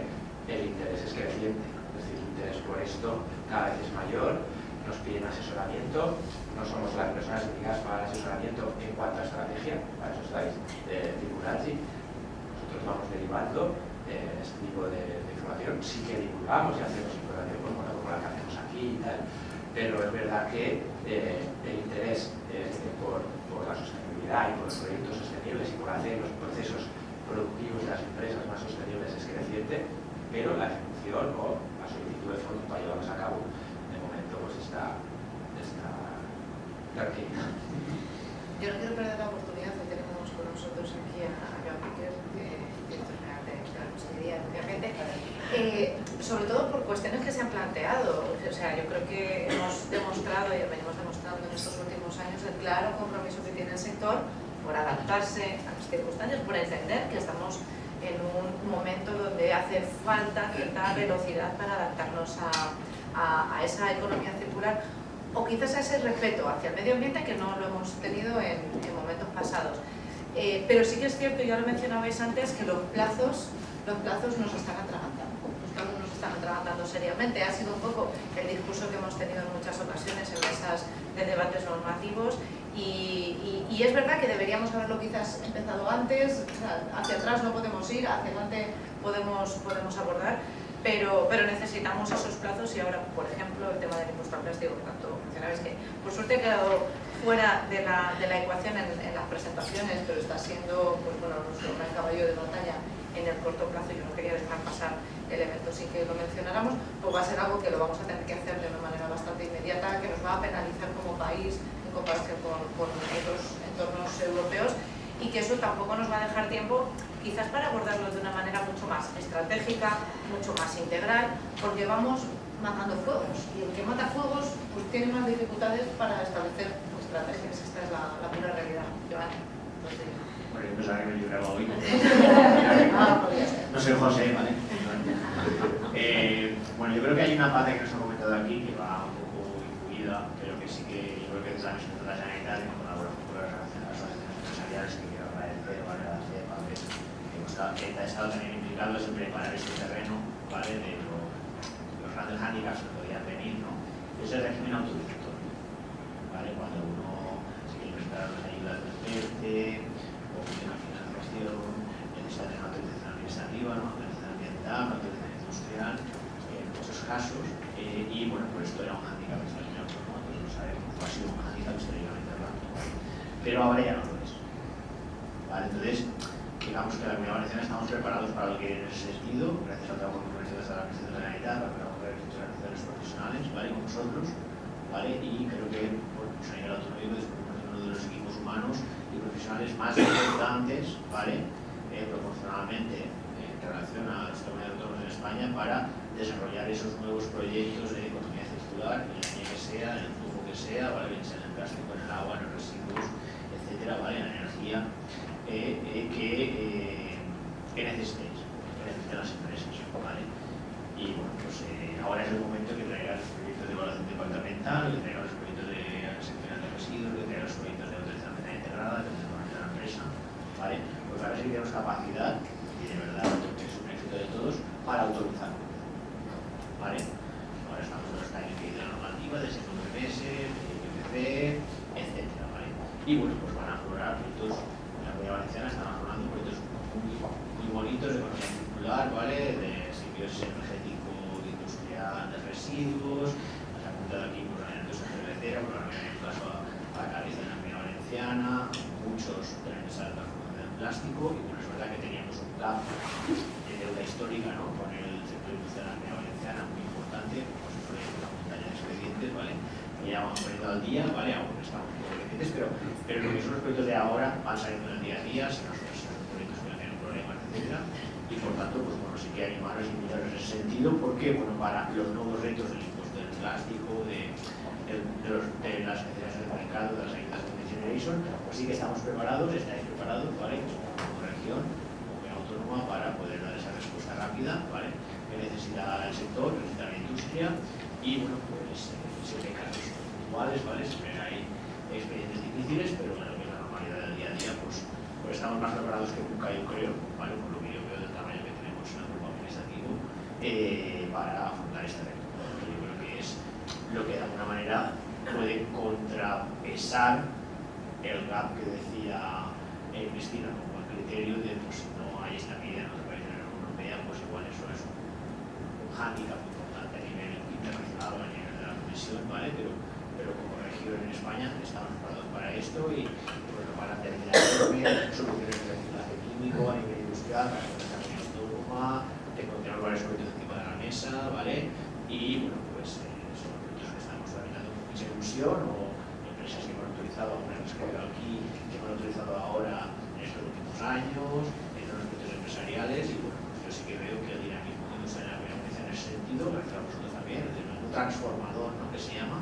el interés es creciente, es decir, el interés por esto cada vez es mayor. Nos piden asesoramiento, no somos las personas indicadas para el asesoramiento en cuanto a estrategia, para eso estáis, de Circularity. Nosotros vamos derivando este tipo de información, sí que divulgamos y hacemos información como la que hacemos aquí y tal, pero es verdad que el interés por la sostenibilidad y por los proyectos sostenibles y por hacer los procesos productivos de las empresas más sostenibles es creciente, pero la ejecución o la solicitud de fondos para llevarlos a cabo está tranquila. Yo no quiero perder la oportunidad que tenemos con nosotros aquí a Joan Piquer, director general de la Consellería de Medio Ambiente, sobre todo por cuestiones que se han planteado. O sea, yo creo que hemos demostrado y venimos demostrando en estos últimos años el claro compromiso que tiene el sector por adaptarse a las circunstancias, por entender que estamos en un momento donde hace falta cierta velocidad para adaptarnos a esa economía circular o quizás a ese respeto hacia el medio ambiente que no lo hemos tenido en momentos pasados. Pero sí que es cierto, ya lo mencionabais antes, que los plazos nos están atragantando. Los plazos nos están atragantando seriamente. Ha sido un poco el discurso que hemos tenido en muchas ocasiones en mesas de debates normativos y es verdad que deberíamos haberlo quizás empezado antes. O sea, hacia atrás no podemos ir, hacia adelante podemos abordar. Pero necesitamos esos plazos y ahora, por ejemplo, el tema del impuesto al plástico, que tanto mencionabais, que por suerte ha quedado fuera de la ecuación en las presentaciones, pero está siendo pues, bueno, nuestro gran caballo de batalla en el corto plazo. Yo no quería dejar pasar el evento sin que lo mencionáramos, pues va a ser algo que lo vamos a tener que hacer de una manera bastante inmediata, que nos va a penalizar como país en comparación con otros entornos europeos, y que eso tampoco nos va a dejar tiempo quizás para abordarlo de una manera mucho más estratégica, mucho más integral, porque vamos matando fuegos, y el que mata fuegos pues tiene más dificultades para establecer estrategias. Esta es la pura realidad. Joan, no sé. Bueno, yo pensaba que me libraba hoy. Podría ser. No soy José, ¿vale? Bueno, yo creo que hay una parte que nos ha comentado aquí que va un poco incluida, pero que sí que yo creo que desde la Administración de la Sanidad, en colaboración con las asociaciones empresariales, que quiero agradecer, ¿vale? A la CEPA, que ha estado también implicados en preparar este terreno, ¿vale? De los grandes hándicaps que podían venir, ¿no? Es el régimen autorizatorio, ¿vale? Cuando uno se quiere prestar las ayudas del PERTE, o de una financiación, necesita tener una autorización administrativa, ¿no? Una autorización ambiental, una autorización industrial, en muchos casos, y bueno, pues esto era un hándicap que se ha autónomo, todos lo sabemos, ha sido un hándicap históricamente hablando, ¿vale? Pero ahora ya no lo es, ¿vale? Entonces, digamos que la Comunidad Valenciana estamos preparados para lo que en ese sentido, gracias al trabajo que hemos hecho desde la Administración de la Sanidad, al trabajo que hemos hecho las organizaciones profesionales, ¿vale? Con nosotros, ¿vale? Y creo que, bueno, pues a nivel autonómico es uno de los equipos humanos y profesionales más importantes, ¿vale? Proporcionalmente en relación a las comunidades autónomas en España para desarrollar esos nuevos proyectos de economía circular, en la línea que sea, en el flujo que sea, ¿vale? Bien sea en el plástico, en el agua, en los residuos, etcétera, ¿vale? En la energía que necesitéis, que necesiten las empresas, ¿vale? Y bueno, pues ahora es el momento que traigan los proyectos de evaluación departamental, que traigan los proyectos de sectorial de residuos, que traigan los proyectos de autorización ambiental integrada, que se van a la empresa, ¿vale? Pues ahora sí que tenemos capacidad, y de verdad creo que es un éxito de todos, para autorizar, ¿vale? Ahora estamos en los años que hay de la normativa, de SQMS, de IPPC, etcétera, ¿vale? Y bueno, pues van a aflorar proyectos, en la Comunidad Valenciana están aflorando proyectos muy bonitos de economía circular, ¿vale? De simbiosis energético-industrial de residuos, se ha apuntado aquí por la industria cervecera, por la en el caso a Cádiz de la Comunidad Valenciana, muchos de la industria de transformación del plástico, y bueno, es verdad que teníamos un gap de deuda histórica, ¿no? Con el sector industrial de la Comunidad Valenciana muy importante, pues eso es una montaña de expedientes, ¿vale? Que ya vamos poniendo al día, ¿vale? Aún estamos un poco pendientes, pero lo que son los proyectos de ahora van saliendo en el día a día, si no son proyectos que no tienen problemas, etcétera. Y por tanto, pues bueno, sí que animaros y invitaros en ese sentido, porque bueno, para los nuevos retos del impuesto del plástico, de las necesidades del mercado, de las ayudas de Next Generation, pues sí que estamos preparados, estáis preparados, ¿vale? Como región, como autónoma, para poder dar esa respuesta rápida, ¿vale? Que necesita el sector, que necesita la industria, y bueno, pues siempre hay casos puntuales, ¿vale? Siempre hay expedientes difíciles, pero bueno, que es la normalidad del día a día, pues estamos más preparados que nunca, yo creo, ¿vale? Por lo que yo veo del tamaño que tenemos en el grupo administrativo, para afrontar este reto. Yo creo que es lo que de alguna manera puede contrapesar el gap que decía Cristina como el criterio de pues si no hay esta medida en otro país de la Unión Europea, pues igual eso es un hándicap importante a nivel internacional o a nivel de la Comisión, ¿vale? Pero como región en España estamos preparados para esto y bueno, para terminar soluciones de reciclaje químico a nivel industrial, para la comunidad autónoma, tenemos varios proyectos encima de la mesa, ¿vale? Y bueno, pues son proyectos que estamos tramitando con mucha ilusión, o empresas que hemos autorizado, algunas que veo aquí, que hemos autorizado ahora en estos últimos años, en los proyectos empresariales, y bueno, pues yo sí que veo que el dinamismo que nos ha en ese sentido, gracias a vosotros también, es un transformador, ¿no? Que se llama,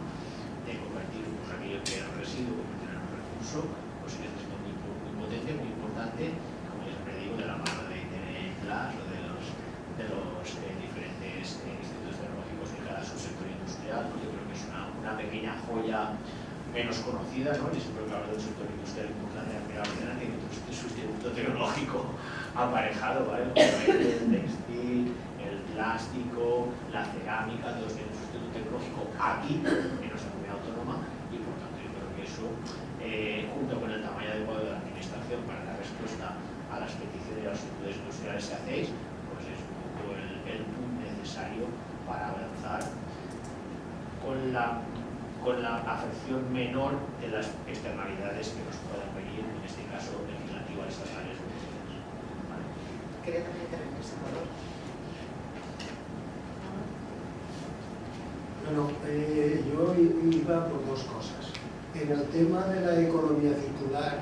de convertir pues, aquello que era un residuo, convertirlo en un recurso, pues sí que es muy potente, muy importante, como yo siempre digo, de la mano de ITNPLAS o de los diferentes institutos tecnológicos de cada subsector industrial, ¿no? Yo creo que es una pequeña joya menos conocida, ¿no? Y siempre que hablo del sector industrial importante de la Comunidad Valenciana, que tiene un sustituto tecnológico aparejado, ¿vale? El textil, el plástico, la cerámica, todos tienen un sustituto tecnológico aquí, en nuestra comunidad autónoma, y por tanto yo creo que eso, junto con el tamaño adecuado de la administración para dar respuesta a las peticiones y a los sectores industriales que hacéis, pues es un poco el punto necesario para avanzar con la con la afección menor de las externalidades que nos puedan venir, en este caso legislativas estatales. ¿Vale? Quería también intervenir, Salvador. Bueno, yo iba por dos cosas. En el tema de la economía circular,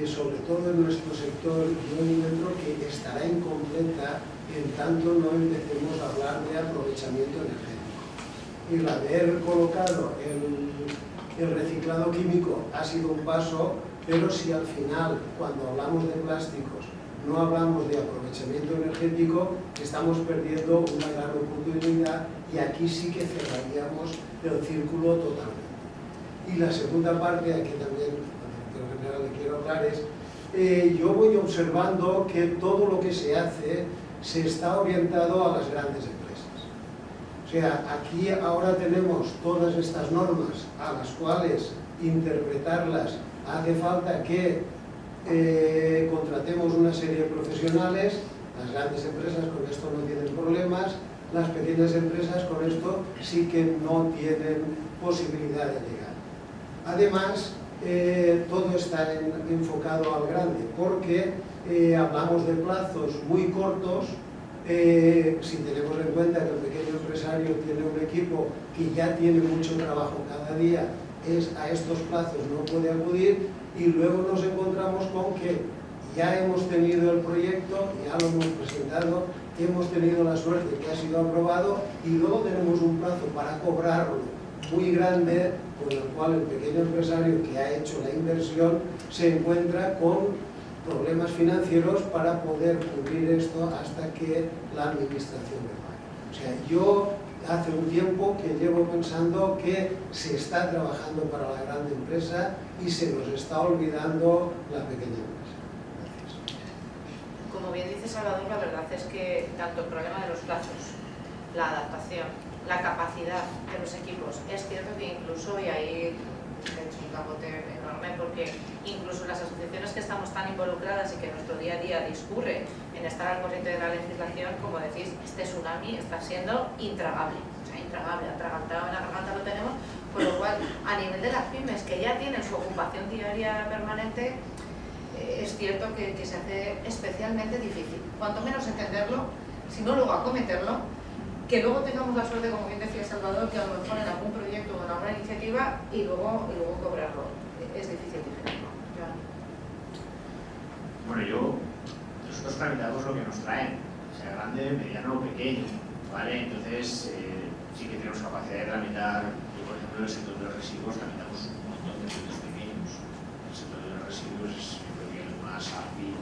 sobre todo en nuestro sector, yo encuentro que estará incompleta en tanto no empecemos a hablar de aprovechamiento energético. El haber colocado el reciclado químico ha sido un paso, pero si al final, cuando hablamos de plásticos, no hablamos de aprovechamiento energético, estamos perdiendo una gran oportunidad y aquí sí que cerraríamos el círculo totalmente. Y la segunda parte, aquí también, en general le quiero hablar, es yo voy observando que todo lo que se hace se está orientado a las grandes empresas. O sea, aquí ahora tenemos todas estas normas a las cuales interpretarlas hace falta que contratemos una serie de profesionales. Las grandes empresas con esto no tienen problemas, las pequeñas empresas con esto sí que no tienen posibilidad de llegar. Además, todo está enfocado al grande, porque hablamos de plazos muy cortos. Si tenemos en cuenta que el pequeño empresario tiene un equipo que ya tiene mucho trabajo cada día, a estos plazos no puede acudir, y luego nos encontramos con que ya hemos tenido el proyecto, ya lo hemos presentado, hemos tenido la suerte que ha sido aprobado y luego tenemos un plazo para cobrarlo muy grande, con el cual el pequeño empresario que ha hecho la inversión se encuentra con problemas financieros para poder cubrir esto hasta que la administración le pague. O sea, yo hace un tiempo que llevo pensando que se está trabajando para la gran empresa y se nos está olvidando la pequeña empresa. Gracias. Como bien dice Salvador, la verdad es que tanto el problema de los plazos, la adaptación, la capacidad de los equipos, es cierto que incluso, y ahí he hecho un capote enorme, porque incluso las asociaciones que estamos tan involucradas y que nuestro día a día discurre en estar al corriente de la legislación, como decís, este tsunami está siendo intragable, o sea, intragable, atragantado en la garganta lo tenemos, con lo cual, a nivel de las pymes que ya tienen su ocupación diaria permanente, es cierto que se hace especialmente difícil, cuanto menos entenderlo, si no luego acometerlo, que luego tengamos la suerte, como bien decía Salvador, que a lo mejor en algún proyecto o en alguna iniciativa y luego cobrarlo. Es difícil diferirlo. Bueno, nosotros tramitamos lo que nos traen, sea grande, mediano o pequeño, ¿vale? Entonces, sí que tenemos capacidad de tramitar. Yo, por ejemplo, en el sector de los residuos tramitamos un montón de proyectos pequeños. El sector de los residuos es, yo creo que el más afín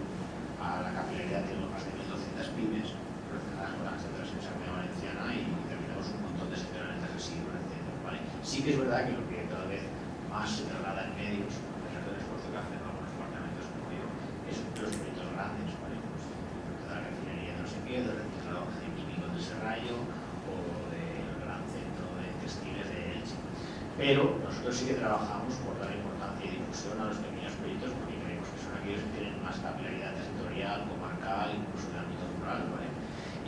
a la capilaridad, tenemos más de 1.200 pymes relacionadas con las centrales en Comunidad Valenciana y terminamos un montón de sectores de residuos, etc. ¿Vale? Sí que es verdad que lo que cada vez más se traslada en medios, a pesar del esfuerzo que hacen algunos departamentos como yo, es los proyectos grandes, ¿vale? Pues, de la refinería de no sé qué, del reciclado químico de Serrallo o del gran centro de textiles de Elche. Pero nosotros sí que trabajamos por dar importancia y difusión a los pequeños proyectos porque creemos que son aquellos que tienen más capilaridad territorial, comarcal, incluso de ámbito rural, ¿vale?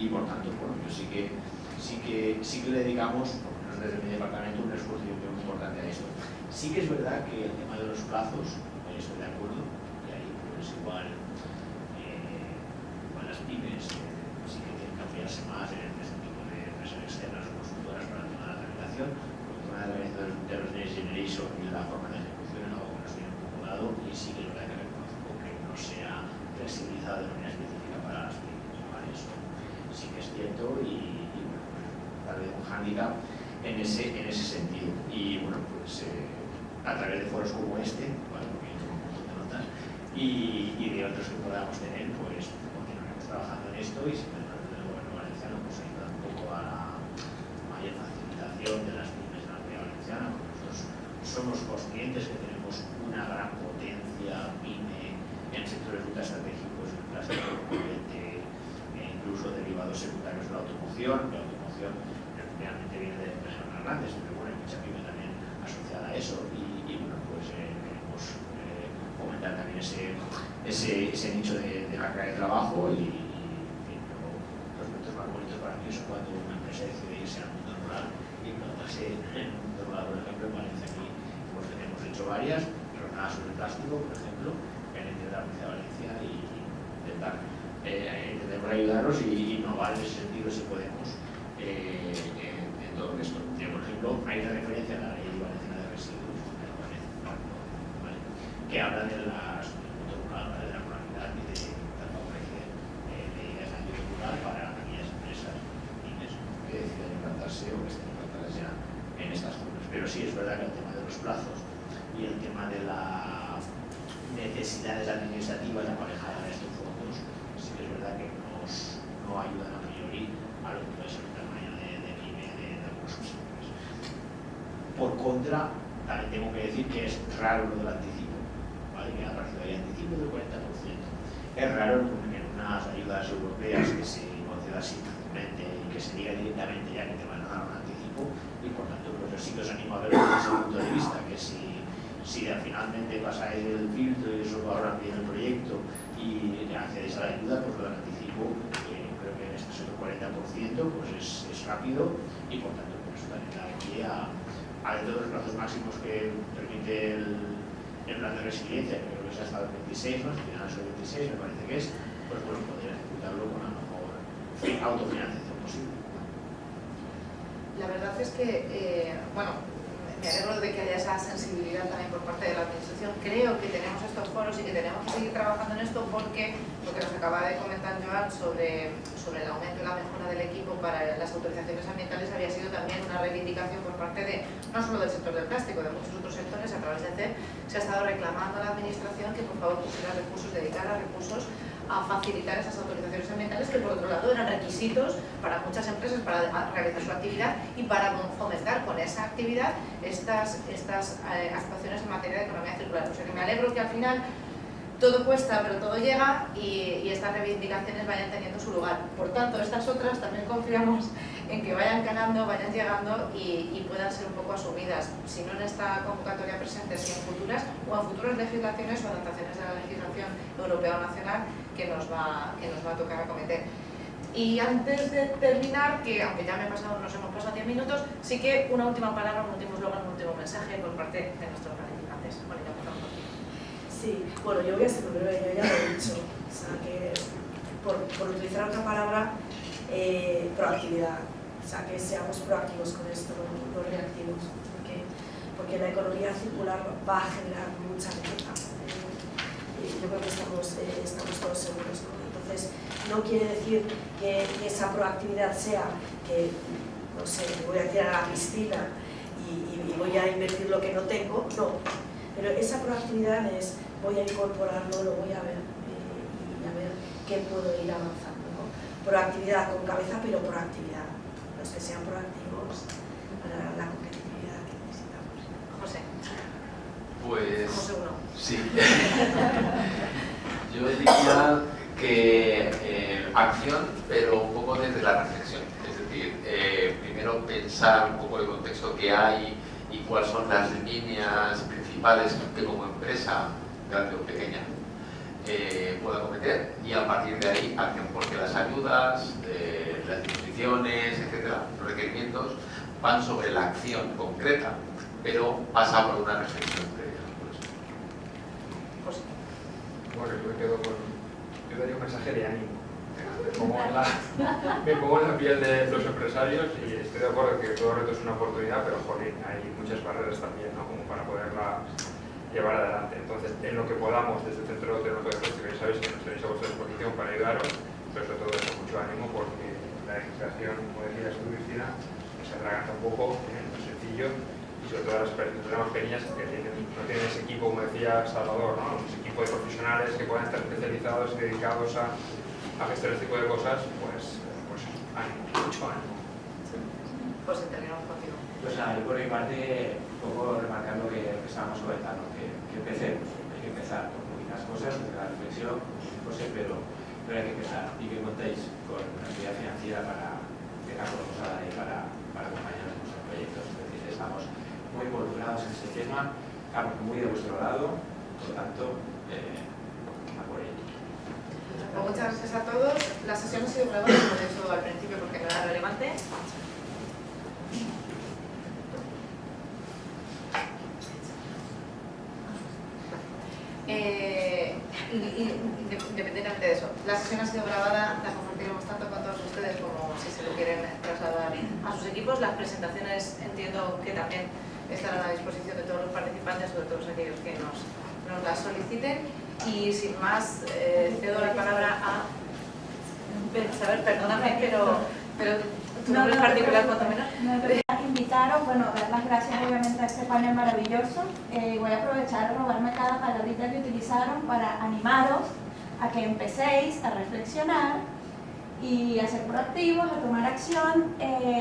Y por tanto, bueno, yo sí que le dedicamos, por lo menos desde mi departamento, un esfuerzo muy importante a esto. Sí que es verdad que el tema de los plazos, estoy de acuerdo, y ahí pues igual las pymes sí que tienen que apoyarse más en este tipo de empresas externas o consultoras para el tema de la tramitación, porque el tema de la tramitación de los Next Generation y la forma de ejecución es algo que nos viene un poco dado y sí que es verdad que reconozco que no se ha flexibilizado de manera específica para las pymes, ¿vale? Eso sí que es cierto y bueno, tal vez un hándicap en ese sentido. Y bueno, pues a través de foros como este, ¿vale? Porque yo tomo un montón de notas y de otros que podamos tener, pues continuaremos trabajando en esto y siempre el del gobierno valenciano pues ayuda un poco a la mayor facilitación de las pymes en la Comunidad Valenciana, porque nosotros somos conscientes que tenemos una gran potencia pyme en sectores ultraestratégicos, el plástico, el corriente, incluso derivados secundarios de la automoción. La automoción realmente viene de empresas más grandes, pero bueno, hay mucha pyme también asociada a eso y bueno, pues queremos fomentar también ese nicho de carrera de trabajo y luego los momentos más bonitos para mí son cuando una empresa decide irse al mundo rural y implantarse en un lugar, por ejemplo, en Valencia. Aquí pues, hemos hecho varias, jornadas sobre plástico, por ejemplo, en el de la Universidad de Valencia, y intentemos ayudaros y innovar en ese sentido si podemos en todo esto. Por ejemplo, hay una referencia a la Ley Valenciana de Residuos, ¿vale? Que habla de la ruralidad y de favorecer medidas de ámbito rural para aquellas empresas pymes que decidan implantarse o que estén implantadas ya en estas zonas. Pero sí es verdad que el tema de los plazos y el tema de las necesidades administrativas aparejadas a estos fondos, sí que es verdad que no ayudan a priori a lo que puede ser el tamaño de pyme de algunos sectores. Por contra, también tengo que decir que es raro lo del anticipo, ¿vale? Que ha aparecido ahí anticipo del 40%. Es raro en unas ayudas europeas que se conceda simplemente y que se diga directamente ya que te van a dar un anticipo, y por tanto pues yo sí que os animo a verlo desde ese punto de vista, que si finalmente pasáis el filtro y eso valoran bien el proyecto y accedéis a la ayuda, pues lo del anticipo, creo que en este caso el 40% pues es rápido, y por tanto pues eso también da pie a dentro de los plazos máximos que permite el plan de resiliencia, que creo que es hasta el 26, ¿no? Si finales del 26 me parece que es, pues bueno, poder ejecutarlo con la mejor autofinanciación posible. La verdad es que, bueno, me alegro de que haya esa sensibilidad también por parte de la Administración. Creo que tenemos estos foros y que tenemos que seguir trabajando en esto, porque lo que nos acaba de comentar Joan sobre el aumento y la mejora del equipo para las autorizaciones ambientales había sido también una reivindicación por parte de, no solo del sector del plástico, de muchos otros sectores. A través de CEP se ha estado reclamando a la Administración que por favor pusiera recursos, dedicara recursos a facilitar esas autorizaciones ambientales, que por otro lado eran requisitos para muchas empresas para realizar su actividad y para fomentar con esa actividad estas actuaciones en materia de economía circular. O sea que me alegro que al final todo cuesta pero todo llega, y estas reivindicaciones vayan teniendo su lugar. Por tanto, estas otras también confiamos en que vayan calando, vayan llegando y puedan ser un poco asumidas, si no en esta convocatoria presente, si en futuras o en futuras legislaciones o adaptaciones de la legislación europea o nacional que nos va a tocar acometer. Y antes de terminar, que aunque ya nos hemos pasado 10 minutos, sí que una última palabra, un último eslogan, un último mensaje por parte de nuestros participantes. Bueno, ya empezamos por aquí. Sí, bueno, yo voy a ser primero, yo ya lo he dicho, o sea que por utilizar otra palabra, proactividad, o sea que seamos proactivos con esto, no reactivos, porque la economía circular va a generar mucha riqueza. Yo creo que estamos todos seguros, ¿no? Entonces, no quiere decir que esa proactividad sea que, no sé, me voy a tirar a la piscina y voy a invertir lo que no tengo, no. Pero esa proactividad es, voy a incorporarlo, lo voy a ver y a ver qué puedo ir avanzando, ¿no? Proactividad con cabeza, pero proactividad. Los que sean proactivos para la competitividad que necesitamos. José. Pues José uno. sí. Yo diría que acción, pero un poco desde la reflexión. Es decir, primero pensar un poco el contexto que hay y cuáles son las líneas principales que como empresa, grande o pequeña, pueda cometer, y a partir de ahí acción, porque las ayudas, las disposiciones, etcétera, los requerimientos van sobre la acción concreta, pero pasa por una reflexión previa. José. Bueno, yo daría un mensaje de ánimo. Me pongo en la piel de los empresarios y estoy de acuerdo que todo reto es una oportunidad, pero jolín, hay muchas barreras también, ¿no? Como para poderla llevar adelante. Entonces, en lo que podamos, desde el Centro Tecnológico de Plástico, ya sabéis que nos tenéis a vuestra disposición para ayudaros, pero sobre todo eso, mucho ánimo, porque la legislación, como decías tú, Cristina, se atraganta un poco, no es sencillo, y sobre todo las empresas más pequeñas que no tienen ese equipo, como decía Salvador, ¿no? Ese equipo de profesionales que puedan estar especializados y dedicados a gestionar este tipo de cosas, pues ánimo, mucho ánimo. Pues terminamos contigo. Pues nada, yo por mi parte, un poco remarcar lo que estábamos comentando, que empecemos, hay que empezar con muchas cosas, desde la reflexión, José, pero hay que empezar y que contéis con la actividad financiera para dejar colocada ahí para acompañar nuestros proyectos. Es decir, estamos muy involucrados en este tema, estamos muy de vuestro lado, por lo tanto, a por ello. Pues muchas gracias a todos. La sesión ha sido grabada, como he dicho al principio, porque no era relevante. Independientemente de eso, la sesión ha sido grabada, la compartiremos tanto con todos ustedes como si se lo quieren trasladar a sus equipos. Las presentaciones entiendo que también estarán a disposición de todos los participantes o de todos aquellos que nos las soliciten. Y sin más, cedo la palabra a... Isabel, perdóname, pero tu nombre es particular, cuanto menos. Invitaros, bueno, dar las gracias obviamente a este panel maravilloso. Voy a aprovechar de robarme cada palabrita que utilizaron para animaros a que empecéis a reflexionar y a ser proactivos, a tomar acción.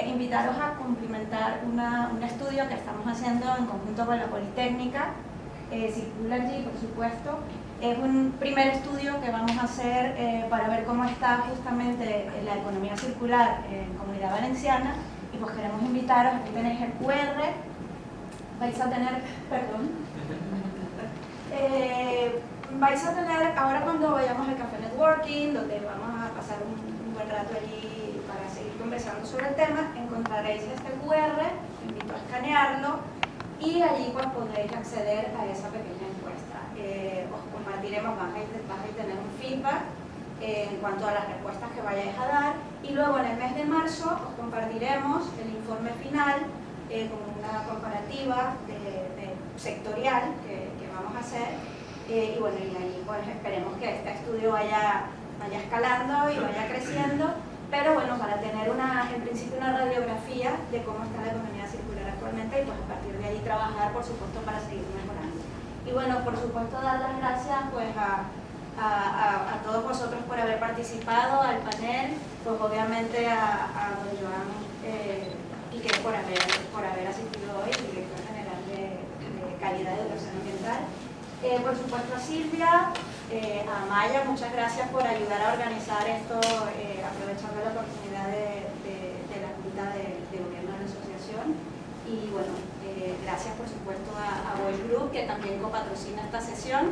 Invitaros a cumplimentar un estudio que estamos haciendo en conjunto con la Politécnica, Circulargy, por supuesto. Es un primer estudio que vamos a hacer para ver cómo está justamente la economía circular en Comunidad Valenciana. Y pues queremos invitaros, aquí tenéis el QR, vais a tener, vais a tener, ahora cuando vayamos al Café Networking, donde vamos a pasar un buen rato allí para seguir conversando sobre el tema, encontraréis este QR, os invito a escanearlo y allí pues podréis acceder a esa pequeña encuesta. Os compartiremos, vais a tener un feedback en cuanto a las respuestas que vayáis a dar, y luego en el mes de marzo os compartiremos el informe final con una comparativa sectorial que vamos a hacer, y bueno, y ahí pues esperemos que este estudio vaya escalando y vaya creciendo, pero bueno, para tener en principio una radiografía de cómo está la economía circular actualmente, y pues a partir de ahí trabajar, por supuesto, para seguir mejorando. Y bueno, por supuesto, dar las gracias pues a todos vosotros por haber participado, al panel, pues obviamente a don Joan Piqué por haber asistido hoy, director general de Calidad de Educación Ambiental. Por supuesto a Silvia, a Maya, muchas gracias por ayudar a organizar esto, aprovechando la oportunidad de la Junta de Gobierno de la Asociación. Y bueno, gracias por supuesto a Voice Group, que también copatrocina esta sesión.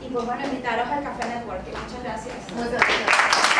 Y pues bueno, invitaros al Café Networking. Muchas gracias. Muchas gracias.